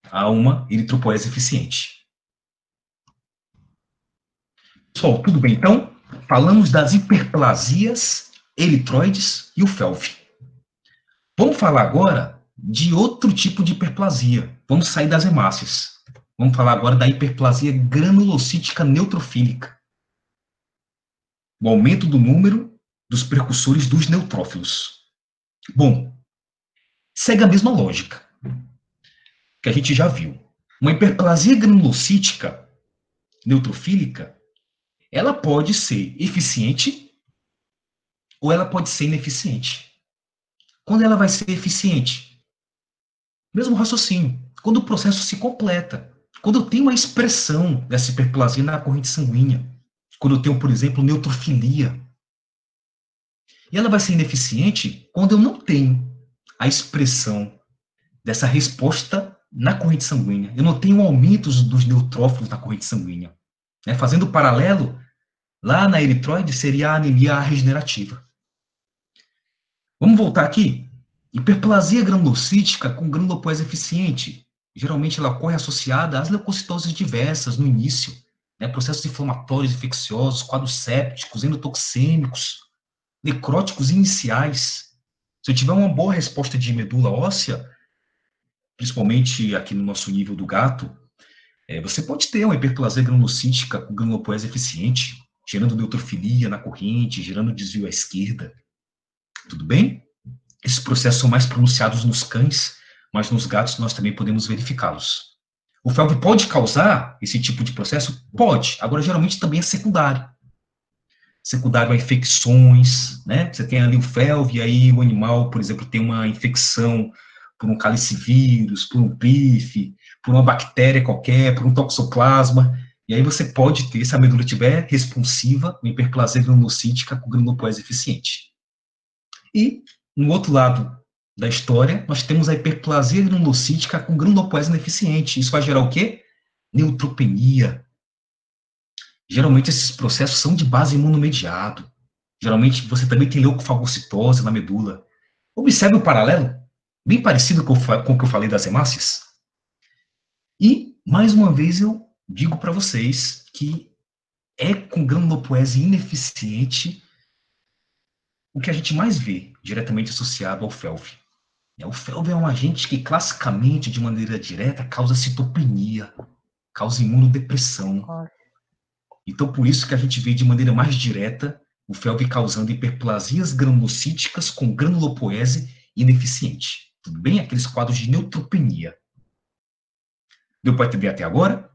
a uma eritropoese eficiente. Pessoal, tudo bem? Então, falamos das hiperplasias, eritroides e o felve. Vamos falar agora de outro tipo de hiperplasia. Vamos sair das hemácias. Vamos falar agora da hiperplasia granulocítica neutrofílica. O aumento do número dos precursores dos neutrófilos. Bom, segue a mesma lógica que a gente já viu. Uma hiperplasia granulocítica neutrofílica, ela pode ser eficiente ou ela pode ser ineficiente. Quando ela vai ser eficiente? Mesmo raciocínio. Quando o processo se completa. Quando eu tenho uma expressão dessa hiperplasia na corrente sanguínea. Quando eu tenho, por exemplo, neutrofilia. E ela vai ser ineficiente quando eu não tenho a expressão dessa resposta na corrente sanguínea. Eu não tenho aumento dos neutrófilos na corrente sanguínea. Fazendo paralelo, lá na eritroide seria a anemia regenerativa. Vamos voltar aqui? Hiperplasia granulocítica com granulopoese eficiente. Geralmente ela ocorre associada às leucocitoses diversas no início, processos inflamatórios infecciosos, quadros sépticos, endotoxêmicos, necróticos iniciais. Se eu tiver uma boa resposta de medula óssea, principalmente aqui no nosso nível do gato, você pode ter uma hiperplasia granulocítica com granulopoese eficiente, gerando neutrofilia na corrente, gerando desvio à esquerda. Tudo bem? Esses processos são mais pronunciados nos cães, mas nos gatos nós também podemos verificá-los. O FeLV pode causar esse tipo de processo? Pode. Agora, geralmente também é secundário. Secundário a infecções, né? Você tem ali o FeLV, e aí o animal, por exemplo, tem uma infecção por um calicivírus, por um PIF, por uma bactéria qualquer, por um toxoplasma, e aí você pode ter, se a medula estiver responsiva, uma hiperplasia granulocítica com granulopoese eficiente. E, no outro lado da história, nós temos a hiperplasia granulocítica com granulopoese ineficiente. Isso vai gerar o quê? Neutropenia. Geralmente esses processos são de base imunomediado. Geralmente você também tem leucofagocitose na medula. Observe o paralelo, bem parecido com o que eu falei das hemácias. E, mais uma vez, eu digo para vocês que é com granulopoese ineficiente o que a gente mais vê diretamente associado ao FeLV. O FeLV é um agente que, classicamente, de maneira direta, causa citopenia, causa imunodepressão. Então, por isso que a gente vê de maneira mais direta o FeLV causando hiperplasias granulocíticas com granulopoese ineficiente. Tudo bem? Aqueles quadros de neutropenia. Deu para entender até agora?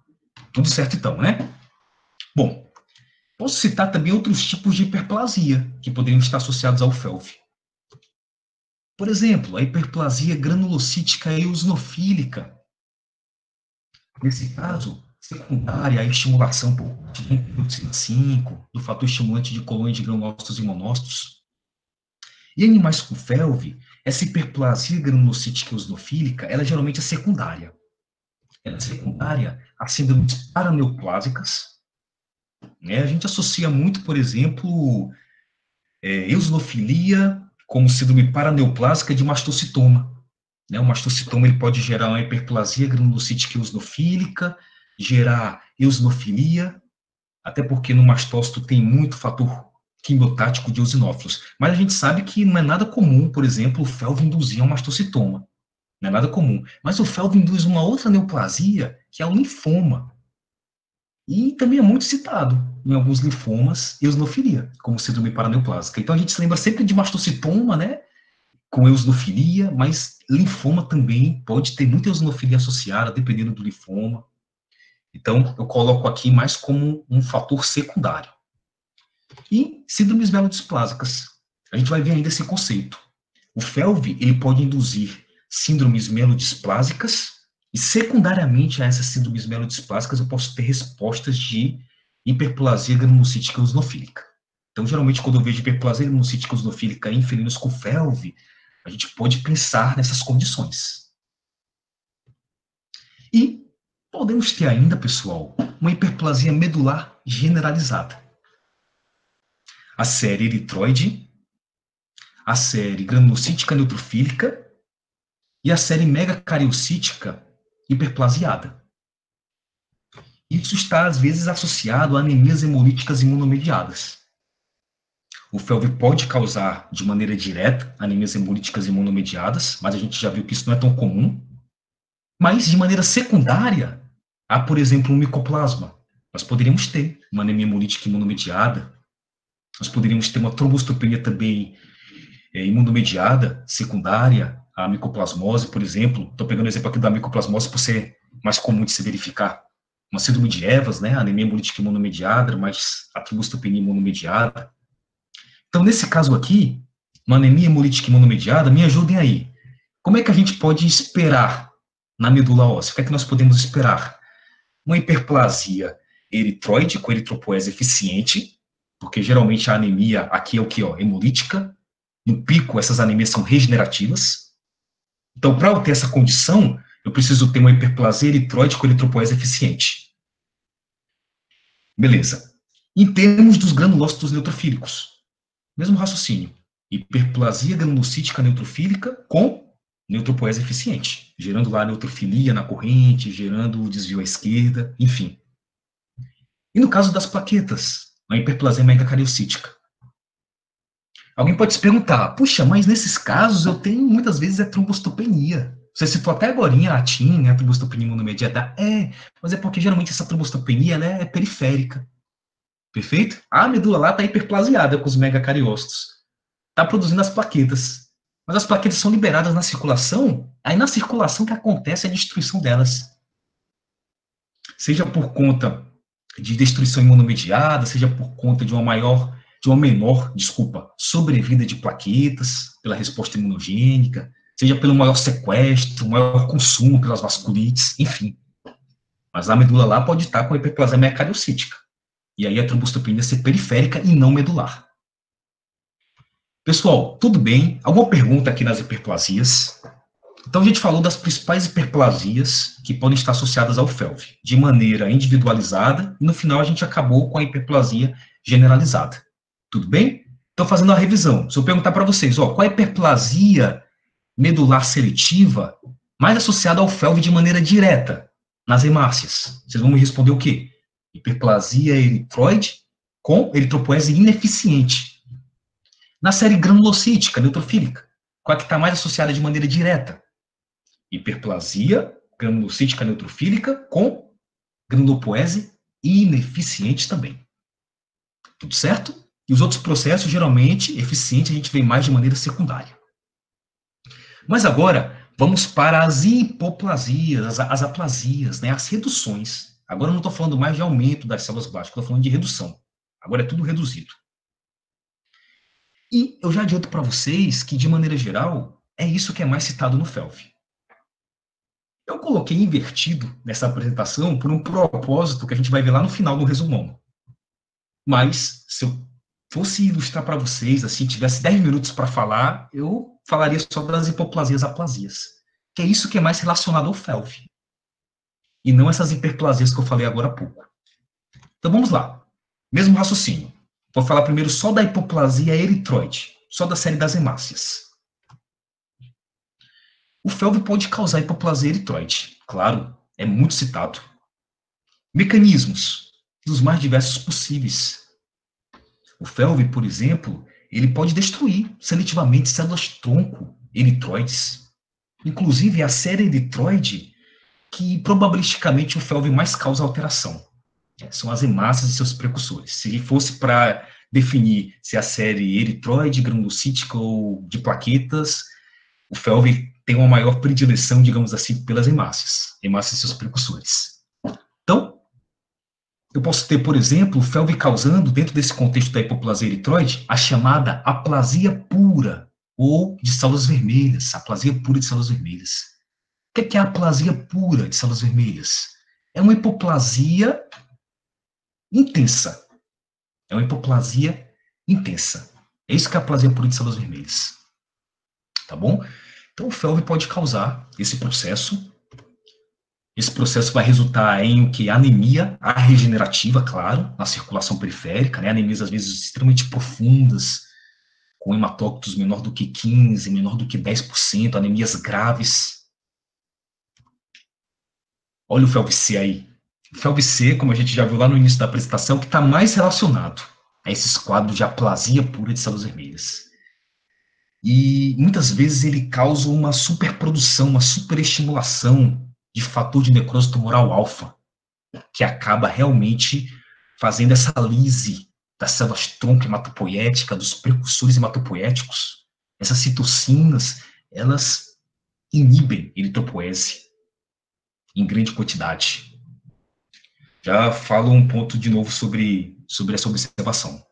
Tudo certo então, né? Bom, posso citar também outros tipos de hiperplasia que poderiam estar associados ao FeLV. Por exemplo, a hiperplasia granulocítica eosinofílica. Nesse caso, secundária à estimulação por interleucina 5, do fator estimulante de colônia de granulócitos e monócitos. E animais com FeLV, essa hiperplasia granulocítica eosinofílica, ela geralmente é secundária. Ela é secundária a síndromes paraneoplásicas. A gente associa muito, por exemplo, eosinofilia como síndrome paraneoplásica de mastocitoma. O mastocitoma ele pode gerar uma hiperplasia granulocítica eosinofílica, gerar eosinofilia, até porque no mastócito tem muito fator quimiotático de eosinófilos. Mas a gente sabe que não é nada comum, por exemplo, o FeLV induzir um mastocitoma. Não é nada comum. Mas o FeLV induz uma outra neoplasia, que é o linfoma. E também é muito citado em alguns linfomas, eosinofilia, como síndrome paraneoplásica. Então a gente se lembra sempre de mastocitoma, né? Com eosinofilia, mas linfoma também pode ter muita eosinofilia associada, dependendo do linfoma. Então, eu coloco aqui mais como um fator secundário. E síndromes melodisplásicas. A gente vai ver ainda esse conceito. O FeLV, ele pode induzir síndromes melodisplásicas, e secundariamente a essas síndromes melodisplásicas eu posso ter respostas de hiperplasia granulocítica eosinofílica. Então, geralmente, quando eu vejo hiperplasia granulocítica eosinofílica em felinos com FeLV, a gente pode pensar nessas condições. E podemos ter ainda, pessoal, uma hiperplasia medular generalizada. A série eritroide, a série granulocítica neutrofílica e a série megacariocítica hiperplasiada. Isso está, às vezes, associado a anemias hemolíticas imunomediadas. O FeLV pode causar, de maneira direta, anemias hemolíticas imunomediadas, mas a gente já viu que isso não é tão comum. Mas, de maneira secundária, há, por exemplo, um micoplasma. Nós poderíamos ter uma anemia hemolítica imunomediada. Nós poderíamos ter uma trombocitopenia também imunomediada, secundária, a micoplasmose, por exemplo. Estou pegando o exemplo aqui da micoplasmose por ser mais comum de se verificar. Uma síndrome de Evans, né? Anemia hemolítica imunomediada, mas a trombocitopenia imunomediada. Então, nesse caso aqui, uma anemia hemolítica imunomediada, me ajudem aí. Como é que a gente pode esperar na medula óssea? O que é que nós podemos esperar? Uma hiperplasia eritroide com eritropoese eficiente, porque geralmente a anemia aqui é o que? Hemolítica. No pico, essas anemias são regenerativas. Então, para eu ter essa condição, eu preciso ter uma hiperplasia eritroide com eritropoese eficiente. Beleza. Em termos dos granulócitos neutrofílicos, mesmo raciocínio. Hiperplasia granulocítica neutrofílica com neutropoese eficiente, gerando lá neutrofilia na corrente, gerando desvio à esquerda, enfim. E no caso das plaquetas, uma hiperplasia megacariocítica. Alguém pode se perguntar, puxa, mas nesses casos eu tenho muitas vezes trombocitopenia. Você citou até agorinha a TIM, né, a trombocitopenia imunomediada. Mas é porque geralmente essa trombocitopenia é periférica. Perfeito? A medula lá está hiperplasiada com os megacariócitos. Está produzindo as plaquetas. Mas as plaquetas são liberadas na circulação, aí na circulação que acontece a destruição delas. Seja por conta de destruição imunomediada, seja por conta de uma menor sobrevida de plaquetas, pela resposta imunogênica, seja pelo maior sequestro, maior consumo pelas vasculites, enfim. Mas a medula lá pode estar com hiperplasia mecariocítica. E aí a trombocitopenia ser periférica e não medular. Pessoal, tudo bem? Alguma pergunta aqui nas hiperplasias? Então, a gente falou das principais hiperplasias que podem estar associadas ao FeLV, de maneira individualizada, e no final a gente acabou com a hiperplasia generalizada. Tudo bem? Então, fazendo a revisão, se eu perguntar para vocês, qual é a hiperplasia medular seletiva mais associada ao FeLV de maneira direta, nas hemácias? Vocês vão me responder o quê? Hiperplasia eritroide com eritropoese ineficiente. Na série granulocítica, neutrofílica, qual é que está mais associada de maneira direta? Hiperplasia granulocítica neutrofílica com granulopoese ineficiente também. Tudo certo? E os outros processos, geralmente, eficientes, a gente vê mais de maneira secundária. Mas agora, vamos para as hipoplasias, as aplasias, né, as reduções. Agora eu não estou falando mais de aumento das células blásticas, estou falando de redução. Agora é tudo reduzido. E eu já adianto para vocês que, de maneira geral, é isso que é mais citado no FeLV. Eu coloquei invertido nessa apresentação por um propósito que a gente vai ver lá no final do resumão. Mas, se eu fosse ilustrar para vocês, assim, tivesse 10 minutos para falar, eu falaria só das hipoplasias aplasias, que é isso que é mais relacionado ao FeLV. E não essas hiperplasias que eu falei agora há pouco. Então, vamos lá. Mesmo raciocínio. Vou falar primeiro só da hipoplasia eritroide, só da série das hemácias. O FeLV pode causar hipoplasia eritroide, claro, é muito citado. Mecanismos, dos mais diversos possíveis. O FeLV, por exemplo, ele pode destruir seletivamente células-tronco eritroides. Inclusive, é a série eritroide que probabilisticamente o FeLV mais causa alteração. São as hemácias e seus precursores. Se fosse para definir se é a série eritroide, granulocítica ou de plaquetas, o FeLV tem uma maior predileção, digamos assim, pelas hemácias e seus precursores. Então, eu posso ter, por exemplo, o FeLV causando, dentro desse contexto da hipoplasia eritroide, a chamada aplasia pura, ou de células vermelhas, aplasia pura de células vermelhas. O que é a aplasia pura de células vermelhas? É uma hipoplasia intensa. É uma hipoplasia intensa. É isso que é a aplasia pura de células vermelhas. Tá bom? Então, o FeLV pode causar esse processo. Esse processo vai resultar em o que? Anemia regenerativa, claro, na circulação periférica, né? Anemias, às vezes, extremamente profundas, com hematócritos menor do que 15, menor do que 10%, anemias graves. Olha o FeLV-C aí. O FeLV-C, como a gente já viu lá no início da apresentação, que está mais relacionado a esses quadros de aplasia pura de células vermelhas. E muitas vezes ele causa uma superprodução, uma superestimulação de fator de necrose tumoral alfa, que acaba realmente fazendo essa lise das células-tronco hematopoética, dos precursores hematopoéticos. Essas citocinas, elas inibem eritropoese em grande quantidade. Já falo um ponto de novo sobre essa observação.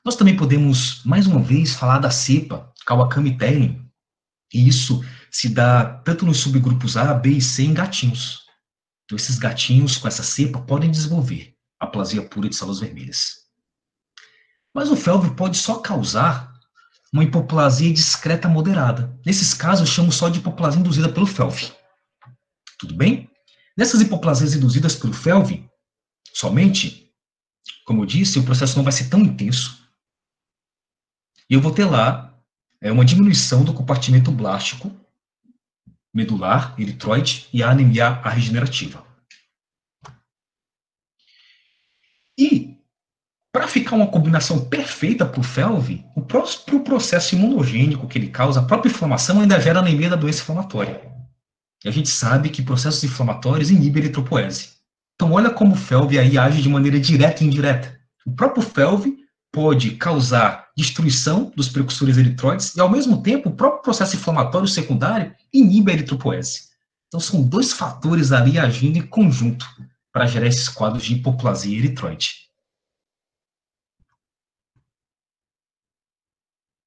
Nós também podemos, mais uma vez, falar da cepa Kawakami-Telling, e isso se dá tanto nos subgrupos A, B e C em gatinhos. Então, esses gatinhos com essa cepa podem desenvolver aplasia pura de células vermelhas. Mas o FeLV pode só causar uma hipoplasia discreta moderada. Nesses casos, eu chamo só de hipoplasia induzida pelo FeLV. Tudo bem? Nessas hipoplasias induzidas pelo FeLV, somente, como eu disse, o processo não vai ser tão intenso. E eu vou ter lá uma diminuição do compartimento blástico medular, eritroide, e a anemia regenerativa. E, para ficar uma combinação perfeita para o FeLV, o próprio processo imunogênico que ele causa, a própria inflamação, ainda gera anemia da doença inflamatória. E a gente sabe que processos inflamatórios inibem a eritropoese. Então, olha como o FeLV aí age de maneira direta e indireta. O próprio FeLV pode causar destruição dos precursores eritroides, e, ao mesmo tempo, o próprio processo inflamatório secundário inibe a eritropoese. Então, são dois fatores ali agindo em conjunto para gerar esses quadros de hipoplasia eritroide.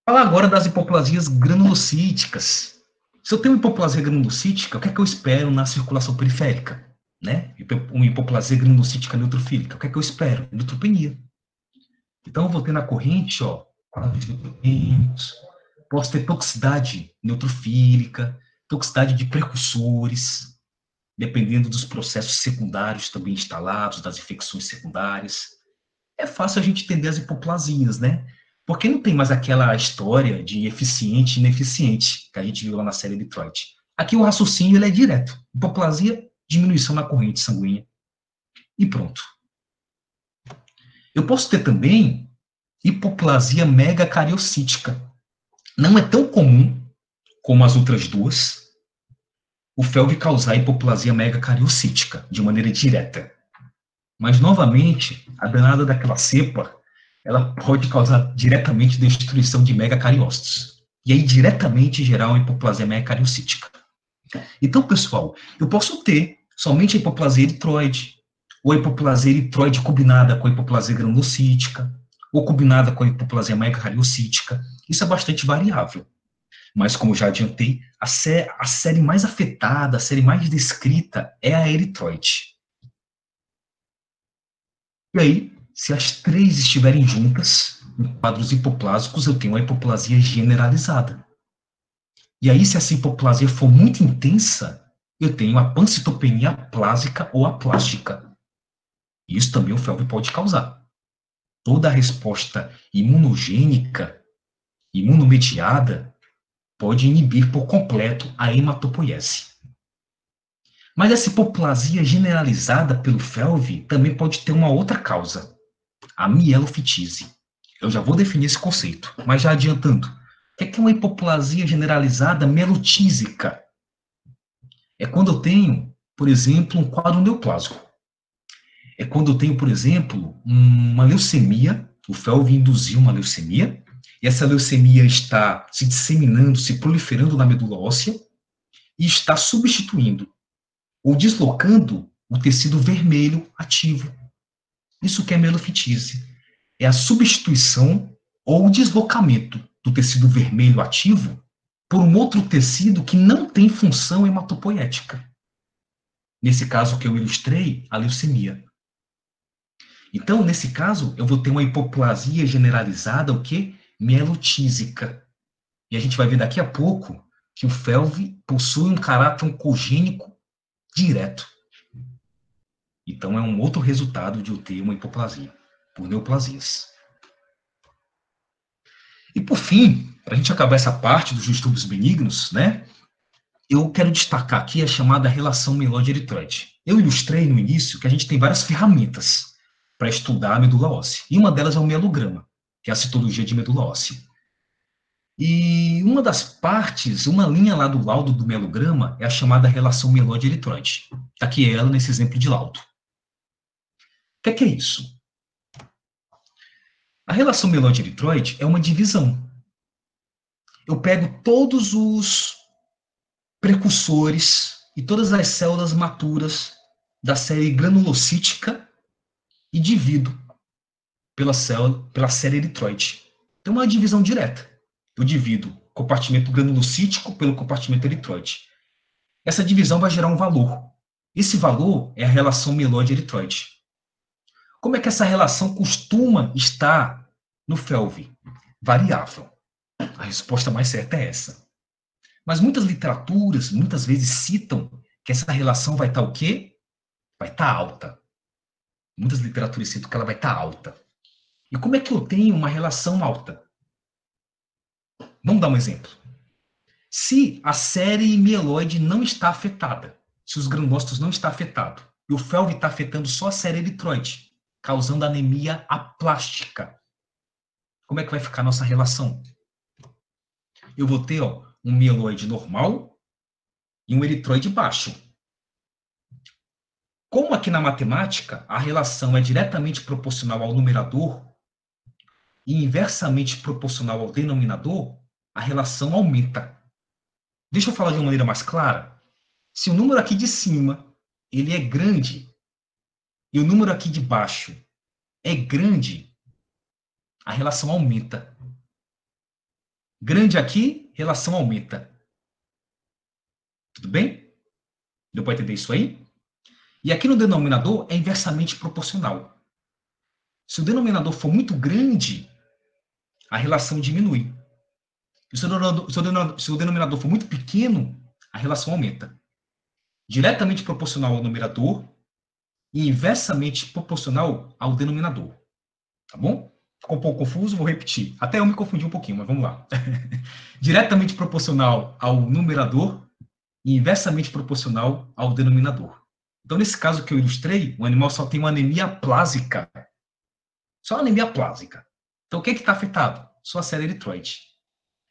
Falar agora das hipoplasias granulocíticas. Se eu tenho uma hipoplasia granulocítica, o que é que eu espero na circulação periférica? Né? Uma hipoplasia granulocítica neutrofílica, o que é que eu espero? Neutropenia. Então, eu vou ter na corrente, ó, posso ter toxicidade neutrofílica, toxicidade de precursores, dependendo dos processos secundários também instalados, das infecções secundárias. É fácil a gente entender as hipoplasias, né? Porque não tem mais aquela história de eficiente e ineficiente que a gente viu lá na série Detroit. Aqui o raciocínio ele é direto. Hipoplasia, diminuição na corrente sanguínea. E pronto. Eu posso ter também hipoplasia megacariocítica. Não é tão comum como as outras duas o FeLV causar hipoplasia megacariocítica de maneira direta. Mas, novamente, a danada daquela cepa, ela pode causar diretamente destruição de megacariócitos. E aí, diretamente, gerar uma hipoplasia megacariocítica. Então, pessoal, eu posso ter somente a hipoplasia eritroide, ou a hipoplasia eritroide combinada com a hipoplasia granulocítica, ou combinada com a hipoplasia megacariocítica. Isso é bastante variável. Mas, como já adiantei, a série mais afetada, a série mais descrita é a eritroide. E aí, se as três estiverem juntas, em quadros hipoplásicos, eu tenho a hipoplasia generalizada. E aí, se essa hipoplasia for muito intensa, eu tenho a pancitopenia plásica ou aplástica. Isso também o FeLV pode causar. Toda a resposta imunogênica, imunomediada, pode inibir por completo a hematopoiese. Mas essa hipoplasia generalizada pelo FeLV também pode ter uma outra causa, a mielofitise. Eu já vou definir esse conceito, mas já adiantando. O que é uma hipoplasia generalizada mielotísica? É quando eu tenho, por exemplo, um quadro neoplásico. É quando eu tenho, por exemplo, uma leucemia, o FeLV induziu uma leucemia, e essa leucemia está se disseminando, se proliferando na medula óssea, e está substituindo ou deslocando o tecido vermelho ativo. Isso que é mielofitise. É a substituição ou o deslocamento do tecido vermelho ativo por um outro tecido que não tem função hematopoética. Nesse caso que eu ilustrei, a leucemia. Então, nesse caso, eu vou ter uma hipoplasia generalizada, o quê? Mielotísica. E a gente vai ver daqui a pouco que o FeLV possui um caráter oncogênico direto. Então, é um outro resultado de eu ter uma hipoplasia, por neoplasias. E, por fim, para a gente acabar essa parte dos distúrbios benignos, né, eu quero destacar aqui a chamada relação mieloide-eritroide. Eu ilustrei no início que a gente tem várias ferramentas para estudar a medula óssea. E uma delas é o mielograma, que é a citologia de medula óssea. E uma das partes, uma linha lá do laudo do mielograma é a chamada relação mieloide-eritroide. Está aqui ela nesse exemplo de laudo. O que é isso? A relação mieloide-eritroide é uma divisão. Eu pego todos os precursores e todas as células maturas da série granulocítica e divido pela série eritroide. Então, uma divisão direta. Eu divido o compartimento granulocítico pelo compartimento eritroide. Essa divisão vai gerar um valor. Esse valor é a relação mieloide-eritroide. Como é que essa relação costuma estar no FeLV? Variável. A resposta mais certa é essa. Mas muitas literaturas, muitas vezes citam que essa relação vai estar o quê? Vai estar alta. Muitas literaturas citam que ela vai estar alta. E como é que eu tenho uma relação alta? Vamos dar um exemplo. Se a série mieloide não está afetada, se os granulócitos não estão afetados, e o FeLV está afetando só a série eritroide, causando anemia aplástica, como é que vai ficar a nossa relação? Eu vou ter um mieloide normal e um eritroide baixo. Como aqui na matemática a relação é diretamente proporcional ao numerador, e inversamente proporcional ao denominador, a relação aumenta. Deixa eu falar de uma maneira mais clara. Se o número aqui de cima ele é grande e o número aqui de baixo é grande, a relação aumenta. Grande aqui, relação aumenta. Tudo bem? Deu para entender isso aí? E aqui no denominador é inversamente proporcional. Se o denominador for muito grande, a relação diminui. E se o denominador for muito pequeno, a relação aumenta. Diretamente proporcional ao numerador e inversamente proporcional ao denominador. Tá bom? Ficou um pouco confuso, vou repetir. Até eu me confundi um pouquinho, mas vamos lá. Diretamente proporcional ao numerador e inversamente proporcional ao denominador. Então, nesse caso que eu ilustrei, o animal só tem uma anemia plásica. Só anemia plásica. Então, o que está afetado? Só a série eritroide.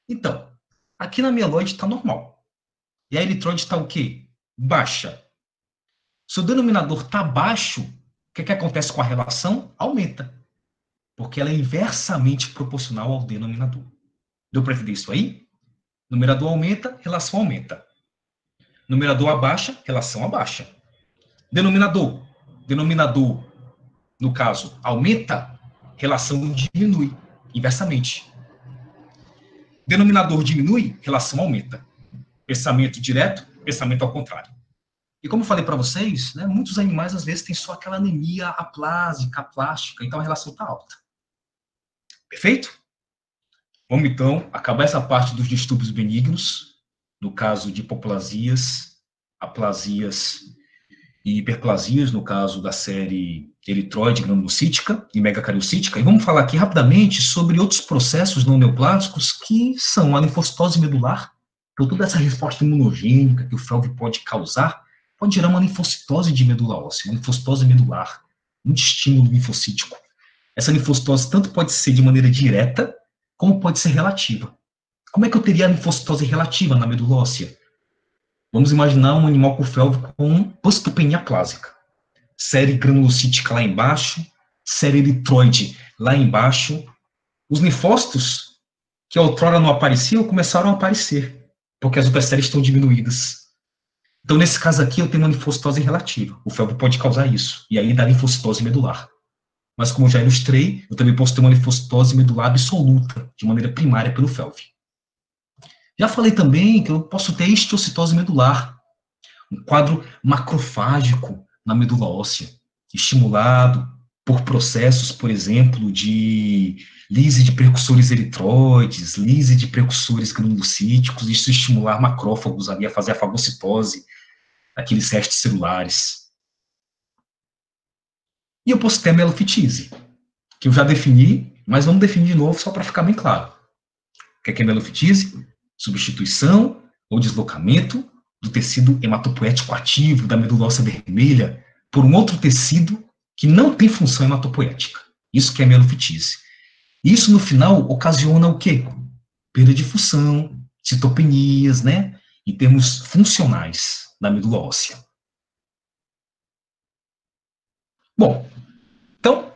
Então, aqui na mieloide está normal. E a eritroide está o quê? Baixa. Se o denominador está baixo, o que acontece com a relação? Aumenta. Porque ela é inversamente proporcional ao denominador. Deu para entender isso aí? Numerador aumenta, relação aumenta. Numerador abaixa, relação abaixa. Denominador. Denominador, no caso, aumenta, relação diminui, inversamente. Denominador diminui, relação aumenta. Pensamento direto, pensamento ao contrário. E como eu falei para vocês, né, muitos animais às vezes têm só aquela anemia aplásica, aplástica, então a relação está alta. Perfeito? Vamos então acabar essa parte dos distúrbios benignos, no caso de hipoplasias, aplasias e hiperplasias, no caso da série eritroide granulocítica e megacariocítica, e vamos falar aqui rapidamente sobre outros processos não neoplásicos que são a linfocitose medular. Então, toda essa resposta imunogênica que o FeLV pode causar pode gerar uma linfocitose de medula óssea, uma linfocitose medular, muito estímulo linfocítico. Essa linfocitose tanto pode ser de maneira direta, como pode ser relativa. Como é que eu teria a linfocitose relativa na medula óssea? Vamos imaginar um animal com FeLV com postopenia plásica. Série granulocítica lá embaixo, série eritroide lá embaixo. Os linfócitos, que outrora não apareciam, começaram a aparecer, porque as outras séries estão diminuídas. Então, nesse caso aqui, eu tenho uma linfocitose relativa. O FeLV pode causar isso, e aí dá linfocitose medular. Mas, como eu já ilustrei, eu também posso ter uma linfocitose medular absoluta, de maneira primária pelo FeLV. Já falei também que eu posso ter histiocytose medular, um quadro macrofágico na medula óssea, estimulado por processos, por exemplo, de lise de precursores eritroides, lise de precursores granulocíticos, isso estimular macrófagos ali a fazer a fagocitose daqueles restos celulares. E eu posso ter a mielofitise, que eu já defini, mas vamos definir de novo só para ficar bem claro. O que é mielofitise? Substituição ou deslocamento do tecido hematopoético ativo da medula óssea vermelha por um outro tecido que não tem função hematopoética. Isso que é mielofitise. Isso, no final, ocasiona o quê? Perda de função, citopenias, né? Em termos funcionais da medula óssea. Bom, então,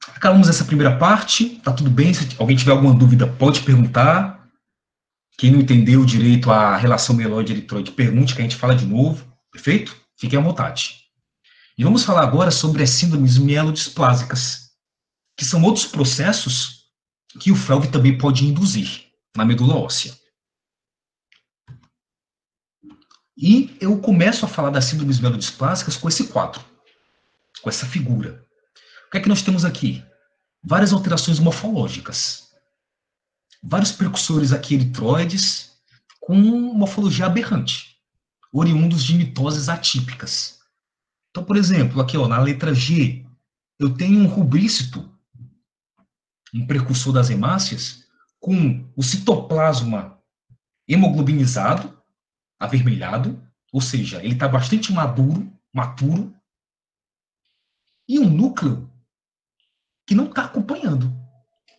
acabamos essa primeira parte. Tá tudo bem? Se alguém tiver alguma dúvida, pode perguntar. Quem não entendeu direito a relação mieloide-eritroide, pergunte que a gente fala de novo. Perfeito? Fiquem à vontade. E vamos falar agora sobre as síndromes mielodisplásicas, que são outros processos que o FeLV também pode induzir na medula óssea. E eu começo a falar das síndromes mielodisplásicas com esse quadro, com essa figura. O que é que nós temos aqui? Várias alterações morfológicas. Vários precursores aqui eritroides com morfologia aberrante, oriundos de mitoses atípicas. Então, por exemplo, aqui ó, na letra G, eu tenho um rubrícito, um precursor das hemácias, com o citoplasma hemoglobinizado, avermelhado, ou seja, ele está bastante maturo, e um núcleo que não está acompanhando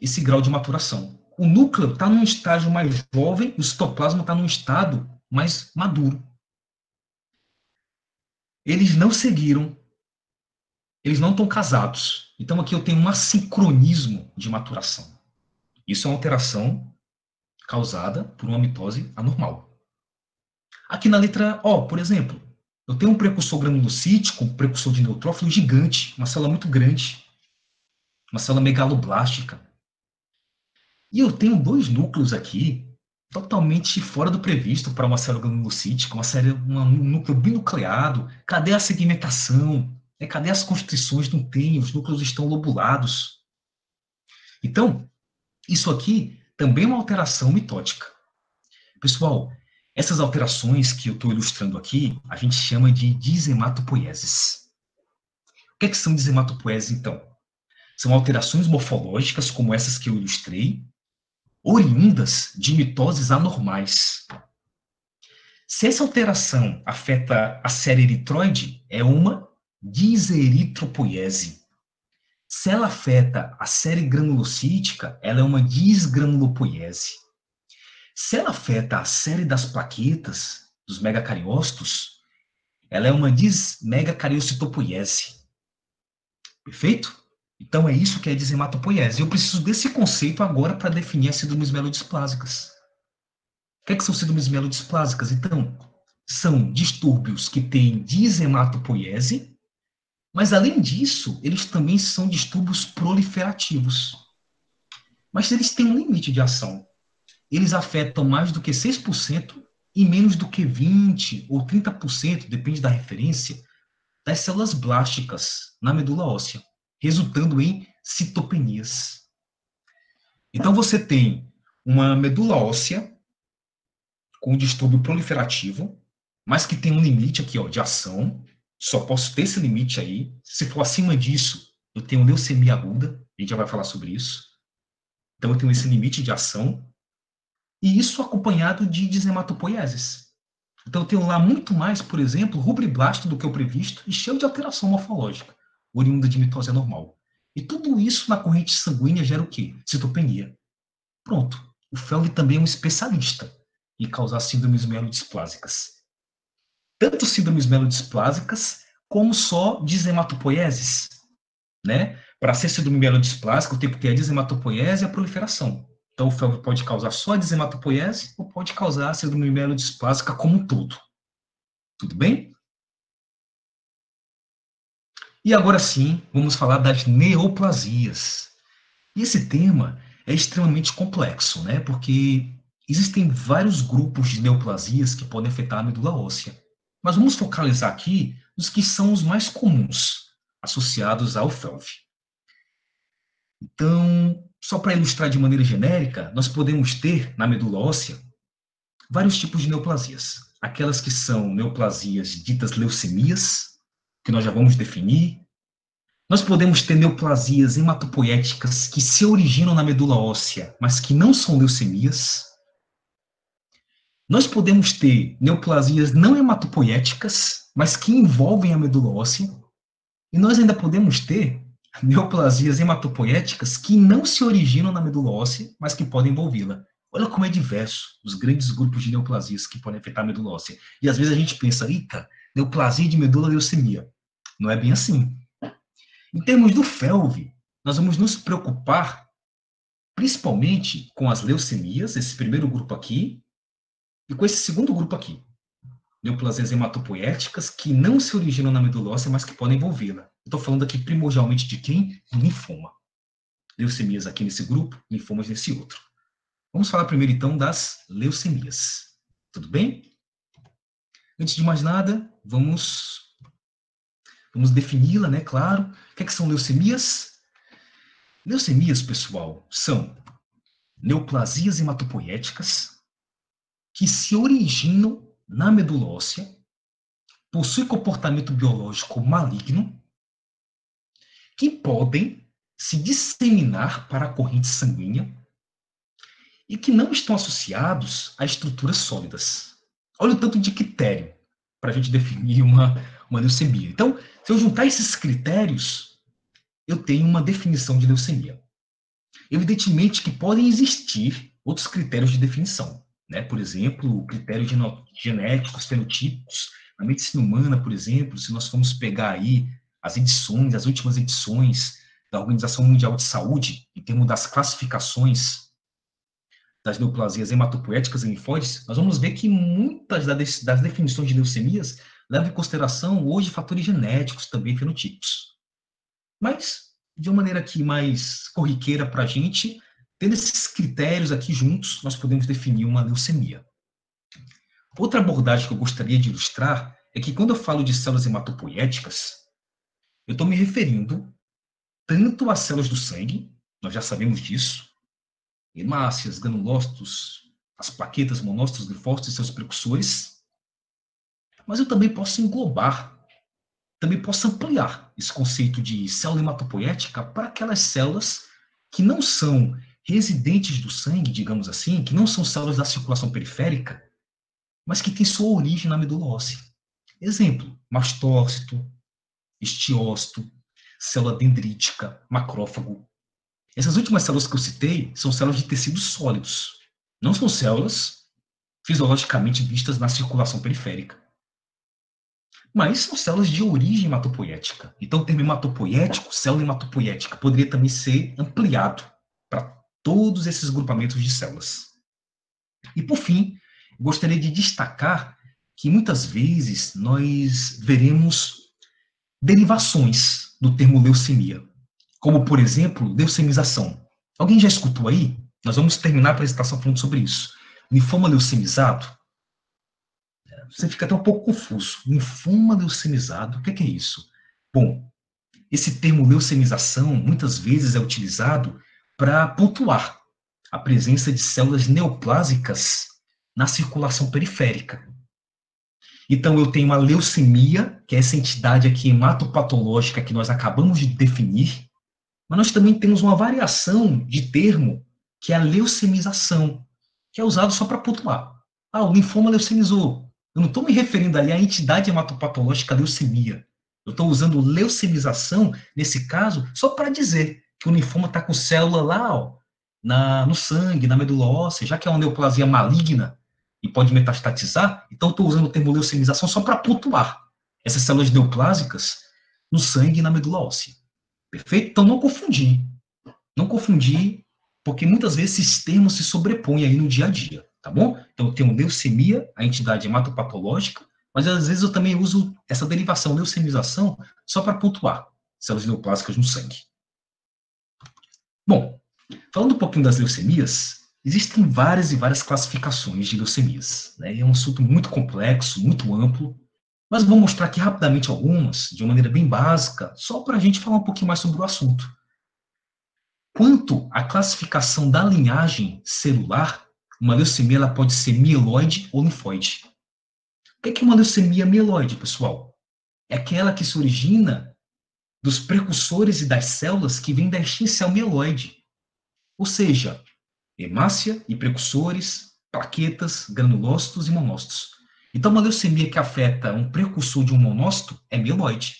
esse grau de maturação. O núcleo está num estágio mais jovem, e o citoplasma está num estado mais maduro. Eles não seguiram, eles não estão casados. Então aqui eu tenho um assincronismo de maturação. Isso é uma alteração causada por uma mitose anormal. Aqui na letra O, por exemplo, eu tenho um precursor granulocítico, um precursor de neutrófilo gigante, uma célula muito grande, uma célula megaloblástica. E eu tenho dois núcleos aqui, totalmente fora do previsto para uma célula granulocítica, um núcleo binucleado. Cadê a segmentação? Cadê as constrições? Não tem, os núcleos estão lobulados. Então, isso aqui também é uma alteração mitótica. Pessoal, essas alterações que eu estou ilustrando aqui, a gente chama de disematopoieses. O que são disematopoieses, então? São alterações morfológicas, como essas que eu ilustrei, oriundas de mitoses anormais. Se essa alteração afeta a série eritroide, é uma diseritropoiese. Se ela afeta a série granulocítica, ela é uma disgranulopoiese. Se ela afeta a série das plaquetas, dos megacariócitos, ela é uma dismegacariocitopoiese. Perfeito? Então, é isso que é disematopoiese. Eu preciso desse conceito agora para definir as síndromes melodisplásicas. O que são síndromes melodisplásicas? Então, são distúrbios que têm disematopoiese, mas, além disso, eles também são distúrbios proliferativos. Mas eles têm um limite de ação. Eles afetam mais do que 6% e menos do que 20% ou 30%, depende da referência, das células blásticas na medula óssea, resultando em citopenias. Então, você tem uma medula óssea com um distúrbio proliferativo, mas que tem um limite aqui, ó, de ação. Só posso ter esse limite aí. Se for acima disso, eu tenho leucemia aguda. A gente já vai falar sobre isso. Então, eu tenho esse limite de ação. E isso acompanhado de disematopoieses. Então, eu tenho lá muito mais, por exemplo, rubriblasto do que o previsto e cheio de alteração morfológica, oriunda de mitose anormal. E tudo isso na corrente sanguínea gera o quê? Citopenia. Pronto. O Felv também é um especialista em causar síndromes melodisplásicas. Tanto síndromes melodisplásicas, como só disematopoieses, né? Para ser síndrome melodisplásica, eu tenho que ter a disematopoiese e a proliferação. Então, o Felv pode causar só a disematopoiese ou pode causar a síndrome melodisplásica como um todo. Tudo bem? E agora sim, vamos falar das neoplasias. E esse tema é extremamente complexo, né? Porque existem vários grupos de neoplasias que podem afetar a medula óssea. Mas vamos focalizar aqui nos que são os mais comuns, associados ao Felv. Então, só para ilustrar de maneira genérica, nós podemos ter na medula óssea vários tipos de neoplasias. Aquelas que são neoplasias ditas leucemias, que nós já vamos definir. Nós podemos ter neoplasias hematopoéticas que se originam na medula óssea, mas que não são leucemias. Nós podemos ter neoplasias não hematopoéticas, mas que envolvem a medula óssea. E nós ainda podemos ter neoplasias hematopoéticas que não se originam na medula óssea, mas que podem envolvê-la. Olha como é diverso os grandes grupos de neoplasias que podem afetar a medula óssea. E às vezes a gente pensa, eita, neoplasia de medula leucemia. Não é bem assim. Em termos do Felv, nós vamos nos preocupar principalmente com as leucemias, esse primeiro grupo aqui, e com esse segundo grupo aqui. Neoplasias hematopoéticas que não se originam na medula óssea, mas que podem envolvê-la. Estou falando aqui primordialmente de quem? Linfoma. Leucemias aqui nesse grupo, linfomas nesse outro. Vamos falar primeiro, então, das leucemias. Tudo bem? Antes de mais nada, vamos defini-la, né, claro. O que são leucemias? Leucemias, pessoal, são neoplasias hematopoéticas que se originam na medula óssea, possuem comportamento biológico maligno, que podem se disseminar para a corrente sanguínea e que não estão associados a estruturas sólidas. Olha o tanto de critério para a gente definir uma leucemia. Então, se eu juntar esses critérios, eu tenho uma definição de leucemia. Evidentemente que podem existir outros critérios de definição, né? Por exemplo, critérios genéticos, fenotípicos. Na medicina humana, por exemplo, se nós formos pegar aí as últimas edições da Organização Mundial de Saúde, em termos das classificações das neoplasias hematopoéticas e linfóides, nós vamos ver que muitas das definições de leucemias levam em consideração hoje fatores genéticos, também fenotípicos. Mas, de uma maneira aqui mais corriqueira para a gente, tendo esses critérios aqui juntos, nós podemos definir uma leucemia. Outra abordagem que eu gostaria de ilustrar é que quando eu falo de células hematopoéticas, eu estou me referindo tanto às células do sangue, nós já sabemos disso, hemácias, granulócitos, as plaquetas, monócitos, linfócitos e seus precursores, mas eu também posso englobar, também posso ampliar esse conceito de célula hematopoética para aquelas células que não são residentes do sangue, digamos assim, que não são células da circulação periférica, mas que têm sua origem na medula óssea. Exemplo, mastócito, estiócito, célula dendrítica, macrófago. Essas últimas células que eu citei são células de tecidos sólidos. Não são células fisiologicamente vistas na circulação periférica. Mas são células de origem hematopoética. Então, o termo hematopoético, célula hematopoética, poderia também ser ampliado para todos esses grupamentos de células. E, por fim, gostaria de destacar que muitas vezes nós veremos derivações do termo leucemia, como, por exemplo, leucemização. Alguém já escutou aí? Nós vamos terminar a apresentação falando sobre isso. Linfoma leucemizado? Você fica até um pouco confuso. Linfoma leucemizado, o que é isso? Bom, esse termo leucemização muitas vezes é utilizado para pontuar a presença de células neoplásicas na circulação periférica. Então, eu tenho uma leucemia, que é essa entidade aqui hematopatológica que nós acabamos de definir, mas nós também temos uma variação de termo, que é a leucemização, que é usado só para pontuar. O linfoma leucemizou. Eu não estou me referindo ali à entidade hematopatológica leucemia. Eu estou usando leucemização, nesse caso, só para dizer que o linfoma está com célula lá, no sangue, na medula óssea, já que é uma neoplasia maligna e pode metastatizar, então estou usando o termo leucemização só para pontuar essas células neoplásicas no sangue e na medula óssea. Perfeito? Então, não confundir. Não confundir, porque muitas vezes esses termos se sobrepõem aí no dia a dia, tá bom? Então, eu tenho leucemia, a entidade hematopatológica, mas às vezes eu também uso essa derivação, leucemização, só para pontuar células neoplásicas no sangue. Bom, falando um pouquinho das leucemias, existem várias e várias classificações de leucemias, né? É um assunto muito complexo, muito amplo, mas vou mostrar aqui rapidamente algumas, de uma maneira bem básica, só para a gente falar um pouquinho mais sobre o assunto. Quanto à classificação da linhagem celular, uma leucemia ela pode ser mieloide ou linfóide. O que é uma leucemia mieloide, pessoal? É aquela que se origina dos precursores e das células que vêm da extinção mieloide. Ou seja, hemácia e precursores, plaquetas, granulócitos e monócitos. Então, uma leucemia que afeta um precursor de um monócito é mieloide.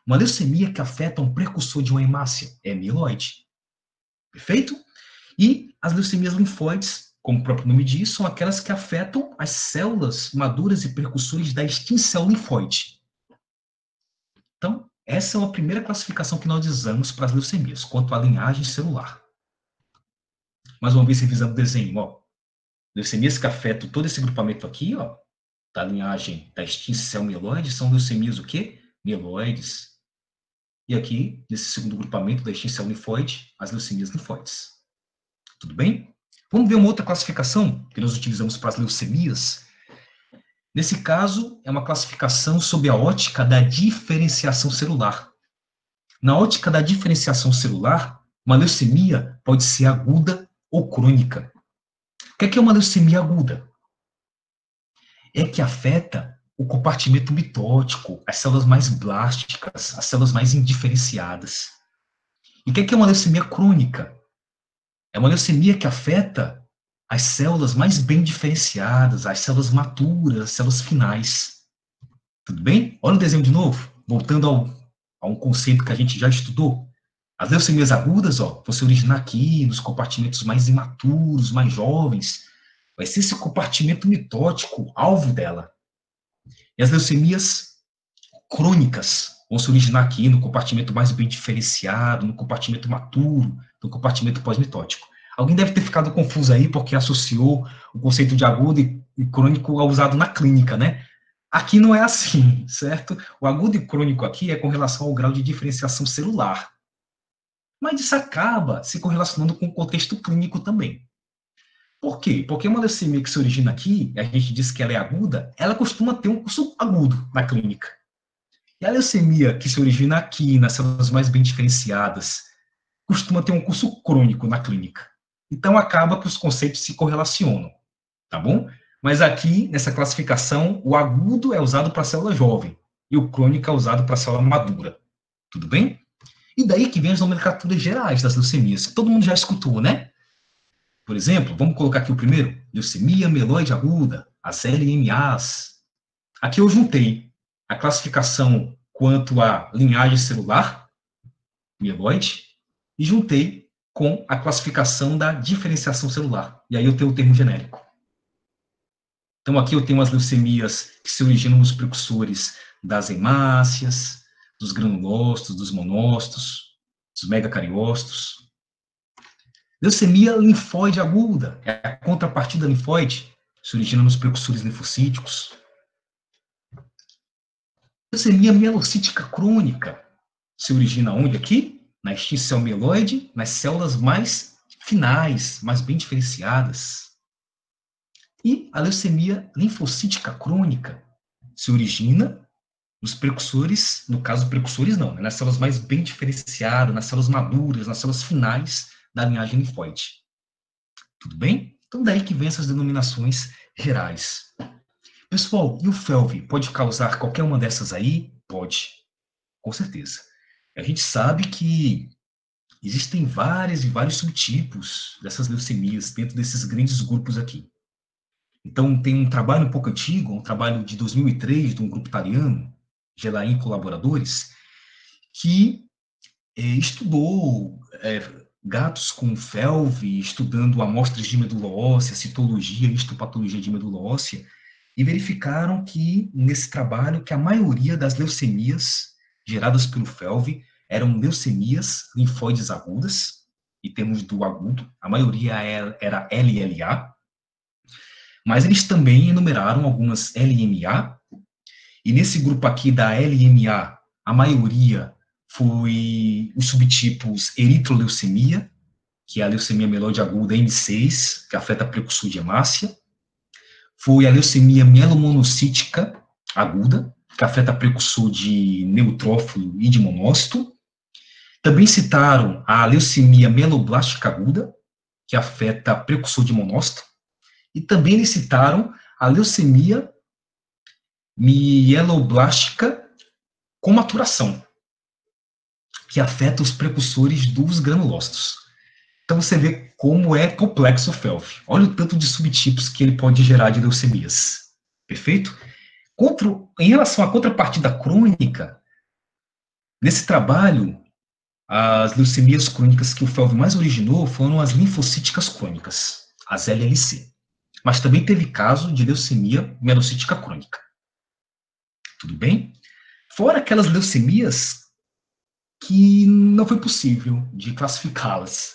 Uma leucemia que afeta um precursor de uma hemácia é mieloide. Perfeito? E as leucemias linfóides, como o próprio nome diz, são aquelas que afetam as células maduras e precursores da extinção linfóide. Então, essa é a primeira classificação que nós usamos para as leucemias, quanto à linhagem celular. Mais uma vez, revisando o desenho, leucemias que afetam todo esse grupamento aqui, da linhagem da extinção mieloide, são leucemias o quê? Mieloides. E aqui, nesse segundo grupamento da extinção linfóide, as leucemias linfóides. Tudo bem? Vamos ver uma outra classificação que nós utilizamos para as leucemias. Nesse caso, é uma classificação sob a ótica da diferenciação celular. Na ótica da diferenciação celular, uma leucemia pode ser aguda ou crônica. O que é uma leucemia aguda? É que afeta o compartimento mitótico, as células mais blásticas, as células mais indiferenciadas. E o que é uma leucemia crônica? É uma leucemia que afeta as células mais bem diferenciadas, as células maturas, as células finais. Tudo bem? Olha o desenho de novo, voltando a um conceito que a gente já estudou. As leucemias agudas, vão se originar aqui, nos compartimentos mais imaturos, mais jovens. Vai ser esse compartimento mitótico, alvo dela. E as leucemias crônicas vão se originar aqui, no compartimento mais bem diferenciado, no compartimento maturo, no compartimento pós-mitótico. Alguém deve ter ficado confuso aí, porque associou o conceito de agudo e crônico ao usado na clínica, né? Aqui não é assim, certo? O agudo e crônico aqui é com relação ao grau de diferenciação celular. Mas isso acaba se correlacionando com o contexto clínico também. Por quê? Porque uma leucemia que se origina aqui, e a gente diz que ela é aguda, ela costuma ter um curso agudo na clínica. E a leucemia que se origina aqui, nas células mais bem diferenciadas, costuma ter um curso crônico na clínica. Então, acaba que os conceitos se correlacionam, tá bom? Mas aqui, nessa classificação, o agudo é usado para a célula jovem e o crônico é usado para a célula madura. Tudo bem? E daí que vem as nomenclaturas gerais das leucemias, que todo mundo já escutou, né? Por exemplo, vamos colocar aqui o primeiro, leucemia mieloide aguda, as LMAs. Aqui eu juntei a classificação quanto à linhagem celular, mieloide, e juntei com a classificação da diferenciação celular. E aí eu tenho o termo genérico. Então aqui eu tenho as leucemias que se originam nos precursores das hemácias, dos granulócitos, dos monócitos, dos megacariócitos. Leucemia linfóide aguda, é a contrapartida linfóide, se origina nos precursores linfocíticos. Leucemia mielocítica crônica, se origina onde aqui? Na extinção mieloide, nas células mais finais, mais bem diferenciadas. E a leucemia linfocítica crônica se origina nos precursores, no caso, precursores não, né, nas células mais bem diferenciadas, nas células maduras, nas células finais da linhagem linfóide. Tudo bem? Então, daí que vem essas denominações gerais. Pessoal, e o FeLV pode causar qualquer uma dessas aí? Pode, com certeza. A gente sabe que existem vários e vários subtipos dessas leucemias dentro desses grandes grupos aqui. Então, tem um trabalho um pouco antigo, um trabalho de 2003, de um grupo italiano, Gelain e colaboradores, que estudou gatos com FeLV, estudando amostras de medula óssea, citologia e histopatologia de medula óssea, e verificaram que, nesse trabalho, que a maioria das leucemias geradas pelo FeLV eram leucemias linfóides agudas, e temos do agudo, a maioria era LLA, mas eles também enumeraram algumas LMA, e nesse grupo aqui da LMA, a maioria foi os subtipos eritroleucemia, que é a leucemia mieloide aguda M6, que afeta precursor de hemácia. Foi a leucemia mielomonocítica aguda, que afeta precursor de neutrófilo e de monócito. Também citaram a leucemia mieloblástica aguda, que afeta precursor de monócito. E também eles citaram a leucemia mieloblástica com maturação, que afeta os precursores dos granulócitos. Então você vê como é complexo o FeLV. Olha o tanto de subtipos que ele pode gerar de leucemias. Perfeito? Em relação à contrapartida crônica, nesse trabalho, as leucemias crônicas que o FeLV mais originou foram as linfocíticas crônicas, as LLC. Mas também teve caso de leucemia mielocítica crônica. Tudo bem? Fora aquelas leucemias que não foi possível de classificá-las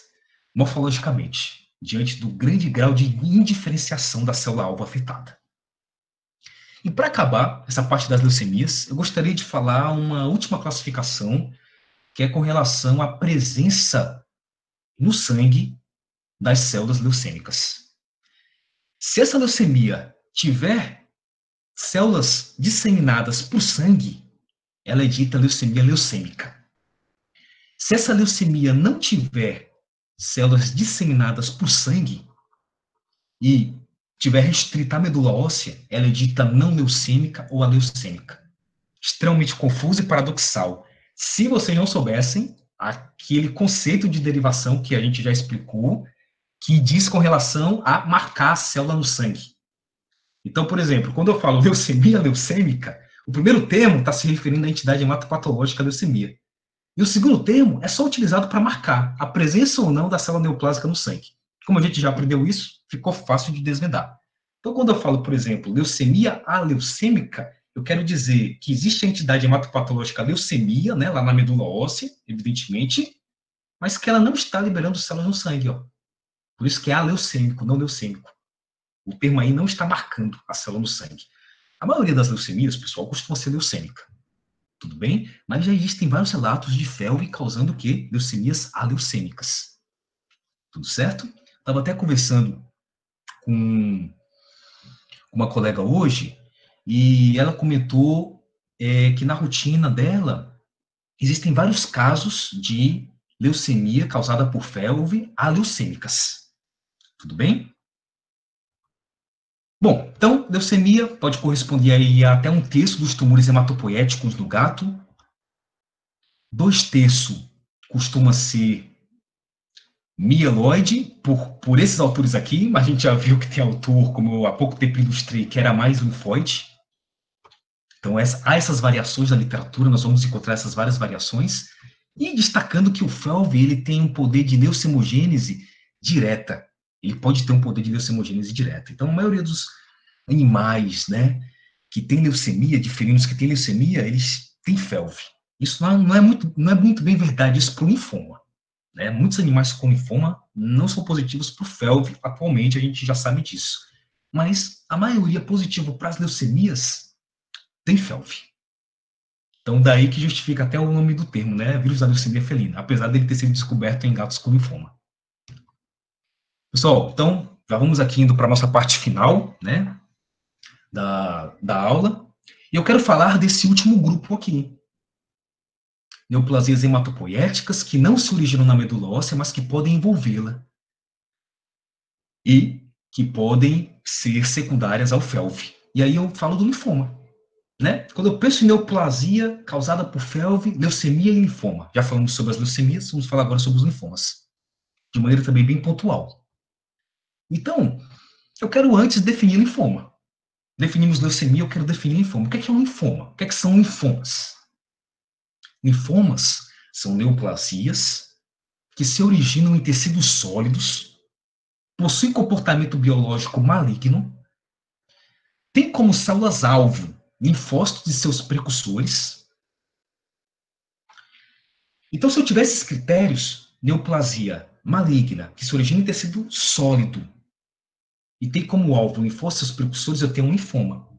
morfologicamente, diante do grande grau de indiferenciação da célula-alvo afetada. E para acabar essa parte das leucemias, eu gostaria de falar uma última classificação, que é com relação à presença no sangue das células leucêmicas. Se essa leucemia tiver células disseminadas por sangue, ela é dita leucemia leucêmica. Se essa leucemia não tiver células disseminadas por sangue e tiver restrita à medula óssea, ela é dita não leucêmica ou aleucêmica. Extremamente confuso e paradoxal. Se vocês não soubessem, aquele conceito de derivação que a gente já explicou, que diz com relação a marcar a célula no sangue. Então, por exemplo, quando eu falo leucemia leucêmica, o primeiro termo está se referindo à entidade hematopatológica leucemia. E o segundo termo é só utilizado para marcar a presença ou não da célula neoplásica no sangue. Como a gente já aprendeu isso, ficou fácil de desvendar. Então, quando eu falo, por exemplo, leucemia aleucêmica, eu quero dizer que existe a entidade hematopatológica leucemia, né, lá na medula óssea, evidentemente, mas que ela não está liberando células no sangue. Ó. Por isso que é aleucêmico, não leucêmico. O termo aí não está marcando a célula no sangue. A maioria das leucemias, pessoal, costuma ser leucêmica. Tudo bem? Mas já existem vários relatos de FeLV causando o quê? Leucemias aleucêmicas. Tudo certo? Estava até conversando com uma colega hoje e ela comentou que na rotina dela existem vários casos de leucemia causada por FeLV aleucêmicas. Tudo bem? Bom, então, leucemia pode corresponder aí a até 1/3 dos tumores hematopoéticos no gato. 2/3 costuma ser mieloide, por esses autores aqui, mas a gente já viu que tem autor, como eu há pouco tempo ilustrei, que era mais linfóide. Então, há essas variações na literatura, nós vamos encontrar essas várias variações, e destacando que o FeLV ele tem um poder de leucemogênese direta. Ele pode ter um poder de leucemogênese direta. Então, a maioria dos animais, né, que tem leucemia, de felinos que têm leucemia, eles têm FeLV. Isso não é muito bem verdade isso para o linfoma. Né? Muitos animais com linfoma não são positivos para o FeLV, atualmente a gente já sabe disso. Mas a maioria positiva para as leucemias tem FeLV. Então, daí que justifica até o nome do termo, né? Vírus da leucemia felina, apesar dele ter sido descoberto em gatos com linfoma. Pessoal, então, já vamos aqui indo para a nossa parte final, né? Da aula. E eu quero falar desse último grupo aqui. Neoplasias hematopoéticas que não se originam na medula óssea, mas que podem envolvê-la. E que podem ser secundárias ao FeLV. E aí eu falo do linfoma. Né? Quando eu penso em neoplasia causada por FeLV, leucemia e linfoma. Já falamos sobre as leucemias, vamos falar agora sobre os linfomas. De maneira também bem pontual. Então, eu quero antes definir linfoma. Definimos leucemia, eu quero definir linfoma. O que é um linfoma? O que são linfomas? Linfomas são neoplasias que se originam em tecidos sólidos, possuem comportamento biológico maligno, têm como células-alvo linfócitos e seus precursores. Então, se eu tivesse esses critérios, neoplasia maligna, que se origina em tecido sólido, e tem como alvo linfócitos e seus precursores, eu tenho um linfoma.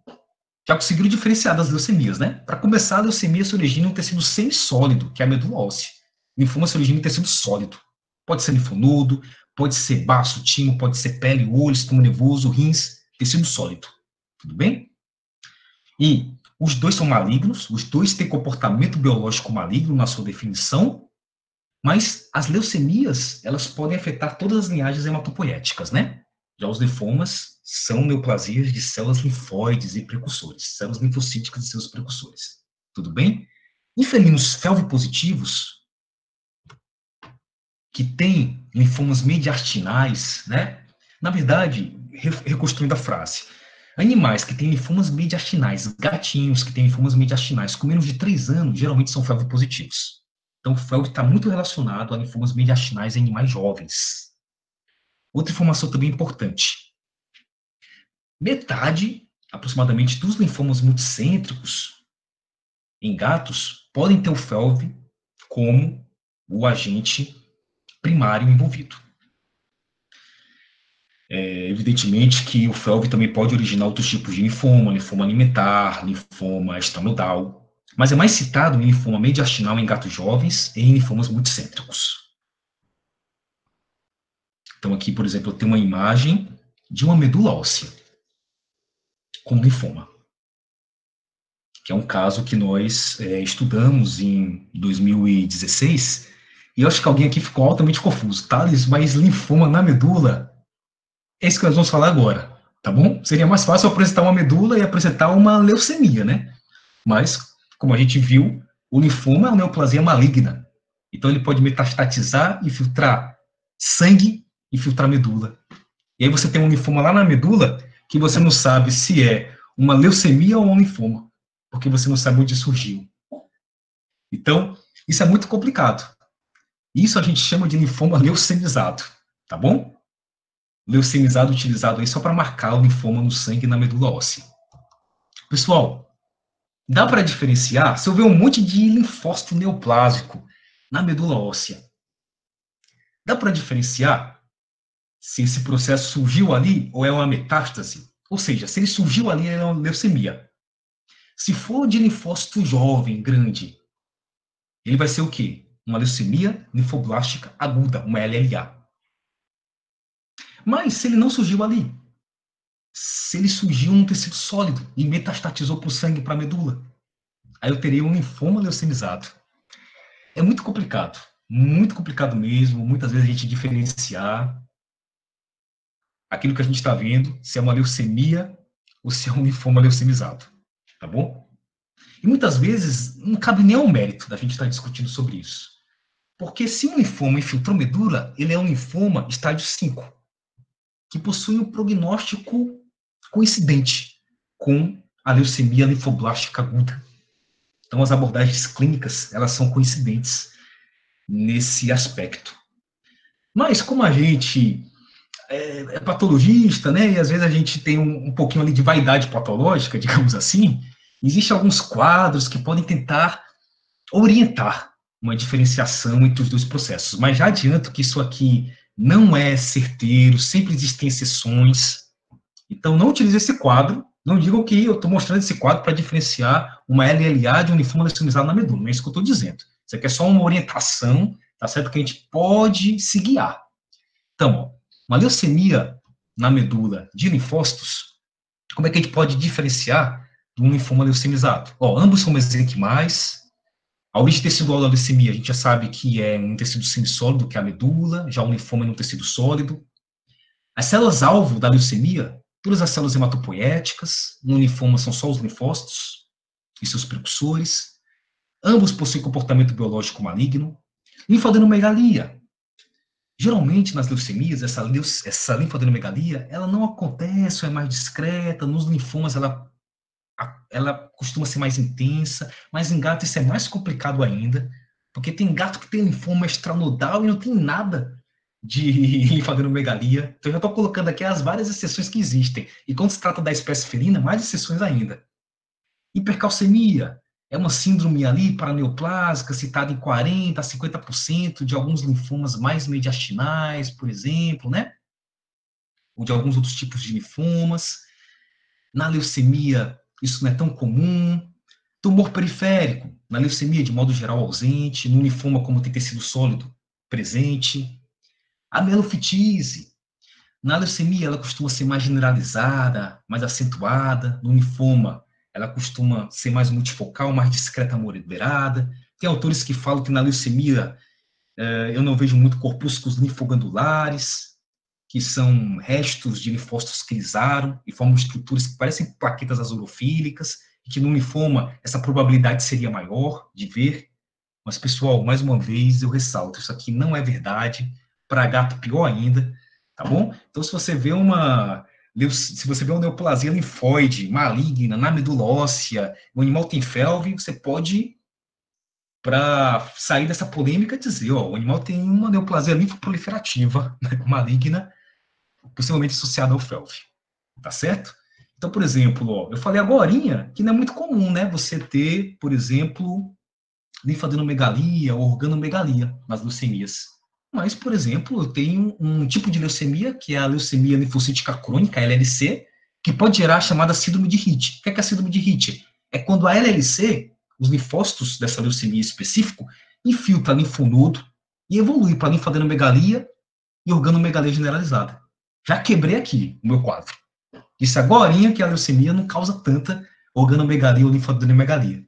Já conseguiram diferenciar das leucemias, né? Para começar, a leucemia se origina em um tecido semissólido, que é a medula óssea. O linfoma se origina em tecido sólido. Pode ser linfonodo, pode ser baço, timo, pode ser pele, olho, sistema nervoso, rins, tecido sólido. Tudo bem? E os dois são malignos, os dois têm comportamento biológico maligno na sua definição, mas as leucemias, elas podem afetar todas as linhagens hematopoéticas, né? Já os linfomas são neoplasias de células linfóides e precursores, células linfocíticas e seus precursores. Tudo bem? Em felinos FeLV positivos, que têm linfomas mediastinais, né? Na verdade, reconstruindo a frase, animais que têm linfomas mediastinais, gatinhos que têm linfomas mediastinais com menos de 3 anos, geralmente são FeLV positivos. Então, o FeLV está muito relacionado a linfomas mediastinais em animais jovens. Outra informação também importante. Metade, aproximadamente, dos linfomas multicêntricos em gatos podem ter o FeLV como o agente primário envolvido. Evidentemente que o FeLV também pode originar outros tipos de linfoma, linfoma alimentar, linfoma extranodal, mas é mais citado em linfoma mediastinal em gatos jovens e em linfomas multicêntricos. Então aqui, por exemplo, eu tenho uma imagem de uma medula óssea com linfoma, que é um caso que nós estudamos em 2016, e eu acho que alguém aqui ficou altamente confuso. Thales, mas linfoma na medula? É isso que nós vamos falar agora, tá bom? Seria mais fácil apresentar uma medula e apresentar uma leucemia, né? Mas, como a gente viu, o linfoma é uma neoplasia maligna. Então, ele pode metastatizar, infiltrar sangue, infiltrar medula. E aí você tem um linfoma lá na medula que você não sabe se é uma leucemia ou um linfoma, porque você não sabe onde surgiu. Então, isso é muito complicado. Isso a gente chama de linfoma leucemizado, tá bom? Leucemizado utilizado aí só para marcar o linfoma no sangue e na medula óssea. Pessoal, dá para diferenciar se eu ver um monte de linfócito neoplásico na medula óssea. Dá para diferenciar se esse processo surgiu ali ou é uma metástase. Ou seja, se ele surgiu ali, é uma leucemia. Se for de linfócito jovem, grande, ele vai ser o quê? Uma leucemia linfoblástica aguda, uma LLA. Mas se ele não surgiu ali, se ele surgiu num tecido sólido e metastatizou para o sangue, para a medula, aí eu teria um linfoma leucemizado. É muito complicado mesmo, muitas vezes a gente diferenciar aquilo que a gente está vendo, se é uma leucemia ou se é um linfoma leucemizado, tá bom? E muitas vezes não cabe nem ao mérito da gente estar discutindo sobre isso. Porque se um linfoma infiltrou medula, ele é um linfoma estágio 5, que possui um prognóstico coincidente com a leucemia linfoblástica aguda. Então, as abordagens clínicas, elas são coincidentes nesse aspecto. Mas, como a gente é patologista, né, e às vezes a gente tem um pouquinho ali de vaidade patológica, digamos assim, existem alguns quadros que podem tentar orientar uma diferenciação entre os dois processos. Mas já adianto que isso aqui não é certeiro, sempre existem exceções. Então, não utilize esse quadro, não digam que eu estou mostrando esse quadro para diferenciar uma LLA de um linfoma leucemizado na medula, não é isso que eu estou dizendo. Isso aqui é só uma orientação, tá certo? Que a gente pode se guiar. Então, ó, uma leucemia na medula de linfócitos, como é que a gente pode diferenciar de um linfoma leucemizado? Ó, ambos são mesenquimais. A origem tecidual da leucemia, a gente já sabe que é um tecido semissólido, que é a medula, já o linfoma é um tecido sólido. As células-alvo da leucemia, todas as células hematopoéticas, no linfoma são só os linfócitos e seus precursores. Ambos possuem comportamento biológico maligno. Linfadenomegalia. Geralmente, nas leucemias, essa linfadenomegalia, ela não acontece, ou é mais discreta. Nos linfomas, ela costuma ser mais intensa, mas em gato isso é mais complicado ainda, porque tem gato que tem linfoma extranodal e não tem nada de linfadenomegalia. Então, eu já estou colocando aqui as várias exceções que existem. E quando se trata da espécie felina, mais exceções ainda. Hipercalcemia é uma síndrome ali paraneoplásica, citada em 40% a 50% de alguns linfomas mais mediastinais, por exemplo, né? Ou de alguns outros tipos de linfomas. Na leucemia, isso não é tão comum. Tumor periférico, na leucemia, de modo geral, ausente. No linfoma, como tem tecido sólido, presente. A mielofitise, na leucemia, ela costuma ser mais generalizada, mais acentuada. No linfoma, ela costuma ser mais multifocal, mais discreta, moderada. Tem autores que falam que na leucemia eu não vejo muito corpúsculos linfoglandulares, que são restos de linfócitos que lisaram e formam estruturas que parecem plaquetas azulofílicas, e que no linfoma essa probabilidade seria maior de ver. Mas, pessoal, mais uma vez eu ressalto, isso aqui não é verdade. Para gato, pior ainda, tá bom? Então, se você vê uma neoplasia linfóide maligna na medula óssea, o animal tem FeLV, você pode, para sair dessa polêmica, dizer, ó, o animal tem uma neoplasia linfoproliferativa, né, maligna, possivelmente associada ao FeLV, tá certo? Então, por exemplo, ó, eu falei agorinha que não é muito comum, né, você ter, por exemplo, linfadenomegalia ou organomegalia nas leucemias. Mas, por exemplo, eu tenho um tipo de leucemia, que é a leucemia linfocítica crônica, a LLC, que pode gerar a chamada síndrome de Hitt. O que é a síndrome de Hitt? É quando a LLC, os linfócitos dessa leucemia específica, infiltra linfonodo e evolui para linfadenomegalia e organomegalia generalizada. Já quebrei aqui o meu quadro. Disse agorinha que a leucemia não causa tanta organomegalia ou linfadenomegalia.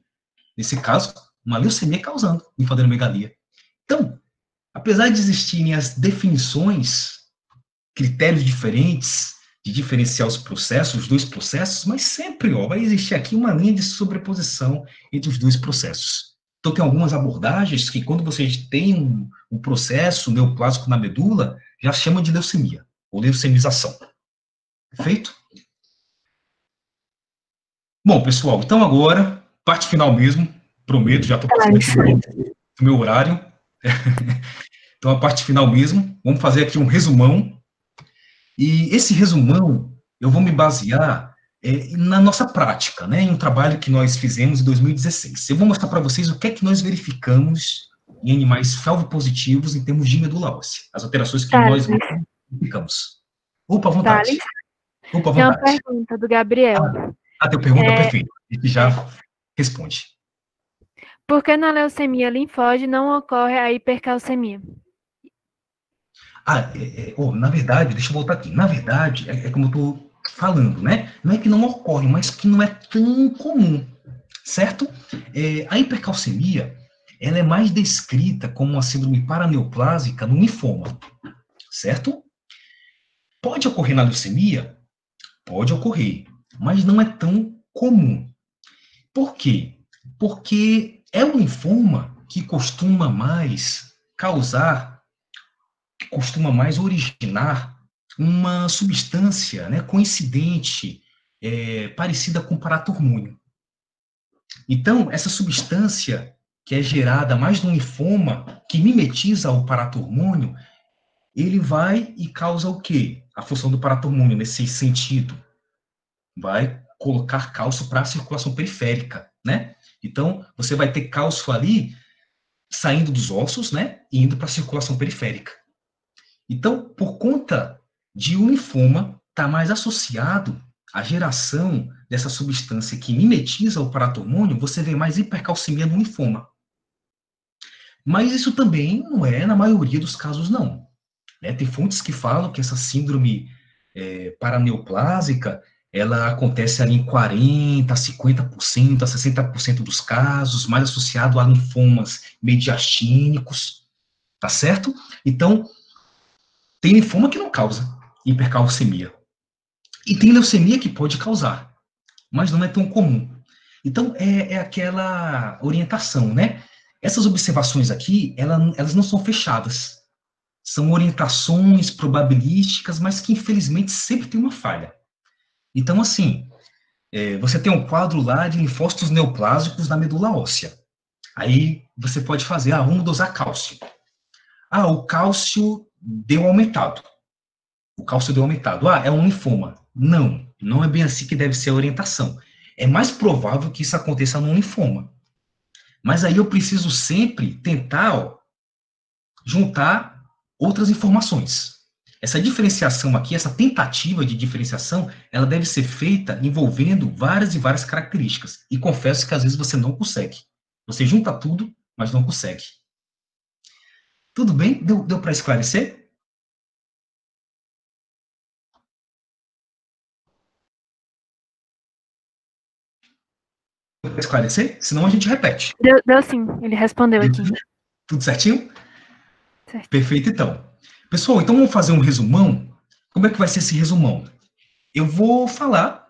Nesse caso, uma leucemia causando linfadenomegalia. Então, apesar de existirem as definições, critérios diferentes de diferenciar os processos, os dois processos, mas sempre vai existir aqui uma linha de sobreposição entre os dois processos. Então, tem algumas abordagens que, quando você tem um processo neoplásico na medula, já chama de leucemia, ou leucemização. Perfeito? Bom, pessoal, então agora, parte final mesmo, prometo, já estou passando aqui do meu horário. Então, a parte final mesmo, vamos fazer aqui um resumão. E esse resumão, eu vou me basear na nossa prática, né, em um trabalho que nós fizemos em 2016. Eu vou mostrar para vocês o que é que nós verificamos em animais FeLV positivos em termos de medula óssea. As alterações que nós vimos Ficamos. Opa, à Tá, vontade. Opa, à tem uma vontade. pergunta do Gabriel. Tem pergunta? Perfeito. A gente já responde. Por que na leucemia linfóide não ocorre a hipercalcemia? Na verdade, deixa eu voltar aqui. Na verdade, é como eu estou falando, né? Não é que não ocorre, mas que não é tão comum, certo? A hipercalcemia, ela é mais descrita como uma síndrome paraneoplásica no linfoma, certo? Pode ocorrer na leucemia? Pode ocorrer, mas não é tão comum. Por quê? Porque é o linfoma que costuma mais causar, que costuma mais originar uma substância, né, coincidente, parecida com paratormônio. Então, essa substância que é gerada mais no linfoma, que mimetiza o paratormônio, ele vai e causa o quê? A função do paratormônio nesse sentido. Vai colocar cálcio para a circulação periférica, né? Então, você vai ter cálcio ali saindo dos ossos, né? E indo para a circulação periférica. Então, por conta de o linfoma estar mais associado à geração dessa substância que mimetiza o paratormônio, você vê mais hipercalcemia no linfoma. Mas isso também não é na maioria dos casos, não. Né? Tem fontes que falam que essa síndrome paraneoplásica ela acontece ali em 40%, 50%, a 60% dos casos, mais associado a linfomas mediastínicos, tá certo? Então, tem linfoma que não causa hipercalcemia. E tem leucemia que pode causar, mas não é tão comum. Então, é aquela orientação, né? Essas observações aqui, elas não são fechadas. São orientações probabilísticas, mas que, infelizmente, sempre tem uma falha. Então, assim, você tem um quadro lá de linfócitos neoplásicos na medula óssea. Aí você pode fazer, vamos dosar cálcio. O cálcio deu aumentado. O cálcio deu aumentado. É um linfoma. Não, não é bem assim que deve ser a orientação. É mais provável que isso aconteça num linfoma. Mas aí eu preciso sempre tentar juntar outras informações. Essa diferenciação aqui, essa tentativa de diferenciação, ela deve ser feita envolvendo várias e várias características. E confesso que às vezes você não consegue. Você junta tudo, mas não consegue. Tudo bem? Deu para esclarecer? Deu para esclarecer? Senão a gente repete. Deu sim, ele respondeu aqui. Tudo certinho? Certo. Perfeito, então. Pessoal, então vamos fazer um resumão. Como é que vai ser esse resumão? Eu vou falar,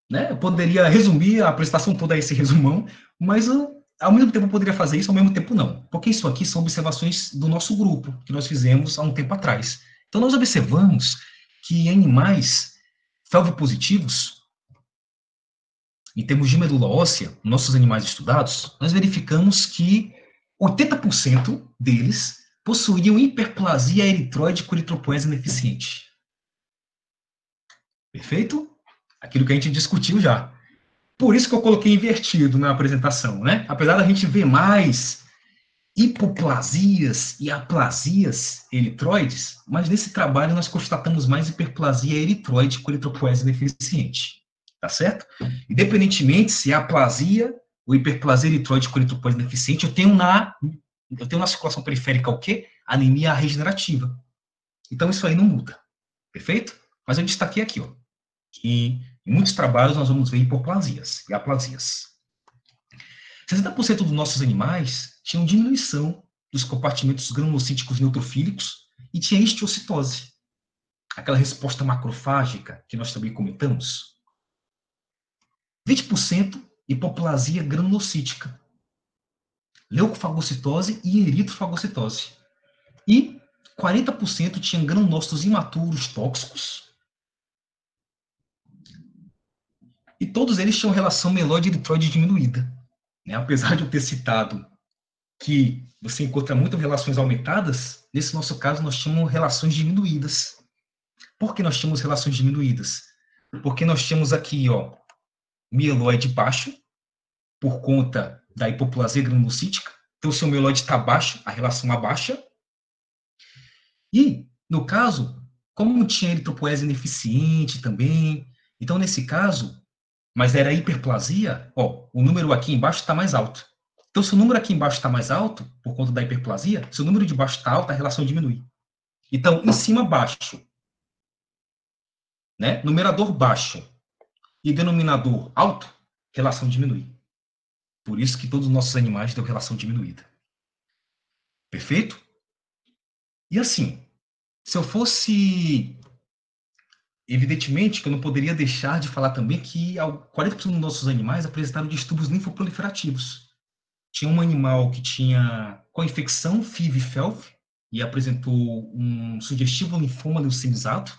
né? Eu poderia resumir a apresentação toda a esse resumão, mas ao mesmo tempo eu poderia fazer isso, ao mesmo tempo não. Porque isso aqui são observações do nosso grupo, que nós fizemos há um tempo atrás. Então nós observamos que em animais felvopositivos, em termos de medula óssea, nossos animais estudados, nós verificamos que 80% deles possuíam hiperplasia eritroide com eritropoese ineficiente. Perfeito? Aquilo que a gente discutiu já. Por isso que eu coloquei invertido na apresentação, né? Apesar da gente ver mais hipoplasias e aplasias eritroides, mas nesse trabalho nós constatamos mais hiperplasia eritroide com eritropoese deficiente. Tá certo? Independentemente se é aplasia ou hiperplasia eritroide com eritropoese deficiente, eu tenho na circulação periférica o quê? Anemia regenerativa. Então isso aí não muda. Perfeito? Mas eu destaquei aqui, ó, que em muitos trabalhos nós vamos ver hipoplasias e aplasias. 60% dos nossos animais tinham diminuição dos compartimentos granulocíticos neutrofílicos e tinha histiocitose, aquela resposta macrofágica que nós também comentamos. 20% hipoplasia granulocítica, leucofagocitose e eritrofagocitose. E 40% tinham granulócitos imaturos tóxicos. E todos eles tinham relação melóide-eritroide diminuída. Né? Apesar de eu ter citado que você encontra muitas relações aumentadas, nesse nosso caso nós tínhamos relações diminuídas. Por que nós tínhamos relações diminuídas? Porque nós tínhamos aqui, ó, mieloide baixo, por conta da hipoplasia granulocítica. Então, se o mieloide está baixo, a relação abaixa. E, no caso, Como tinha eritropoese ineficiente também, então, nesse caso, mas era hiperplasia, ó, o número aqui embaixo está mais alto. Então, se o número aqui embaixo está mais alto, por conta da hiperplasia, se o número de baixo está alto, a relação diminui. Então, em cima, baixo. Né? Numerador baixo e denominador alto, relação diminui. Por isso que todos os nossos animais têm relação diminuída. Perfeito? E assim, se eu fosse... Evidentemente que eu não poderia deixar de falar também que 40% dos nossos animais apresentaram distúrbios linfoproliferativos. Tinha um animal que tinha co-infecção FIV-FeLV e apresentou um sugestivo linfoma leucemizado,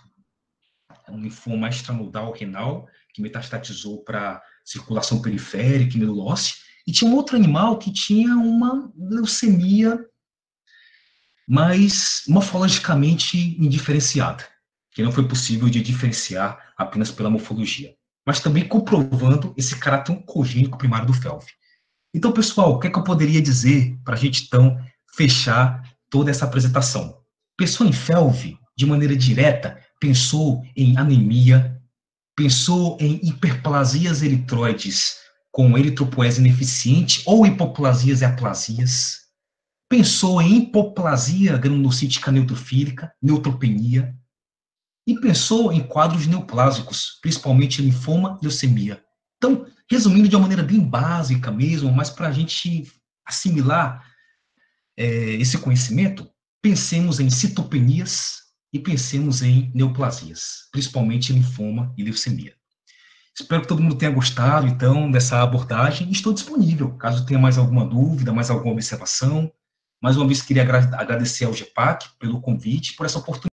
um linfoma extranodal renal, que metastatizou para circulação periférica e medula óssea, e tinha um outro animal que tinha uma leucemia, mas morfologicamente indiferenciada, que não foi possível de diferenciar apenas pela morfologia, mas também comprovando esse caráter oncogênico primário do FeLV. Então, pessoal, o que é que eu poderia dizer para a gente, então, fechar toda essa apresentação? Pensou em FeLV de maneira direta, pensou em anemia, pensou em hiperplasias eritroides com eritropoese ineficiente ou hipoplasias e aplasias, pensou em hipoplasia granulocítica neutrofílica, neutropenia, e pensou em quadros neoplásicos, principalmente linfoma e leucemia. Então, resumindo de uma maneira bem básica mesmo, mas para a gente assimilar esse conhecimento, pensemos em citopenias e pensemos em neoplasias, principalmente linfoma e leucemia. Espero que todo mundo tenha gostado, então, dessa abordagem. Estou disponível, caso tenha mais alguma dúvida, mais alguma observação. Mais uma vez, queria agradecer ao GEPAC pelo convite, por essa oportunidade.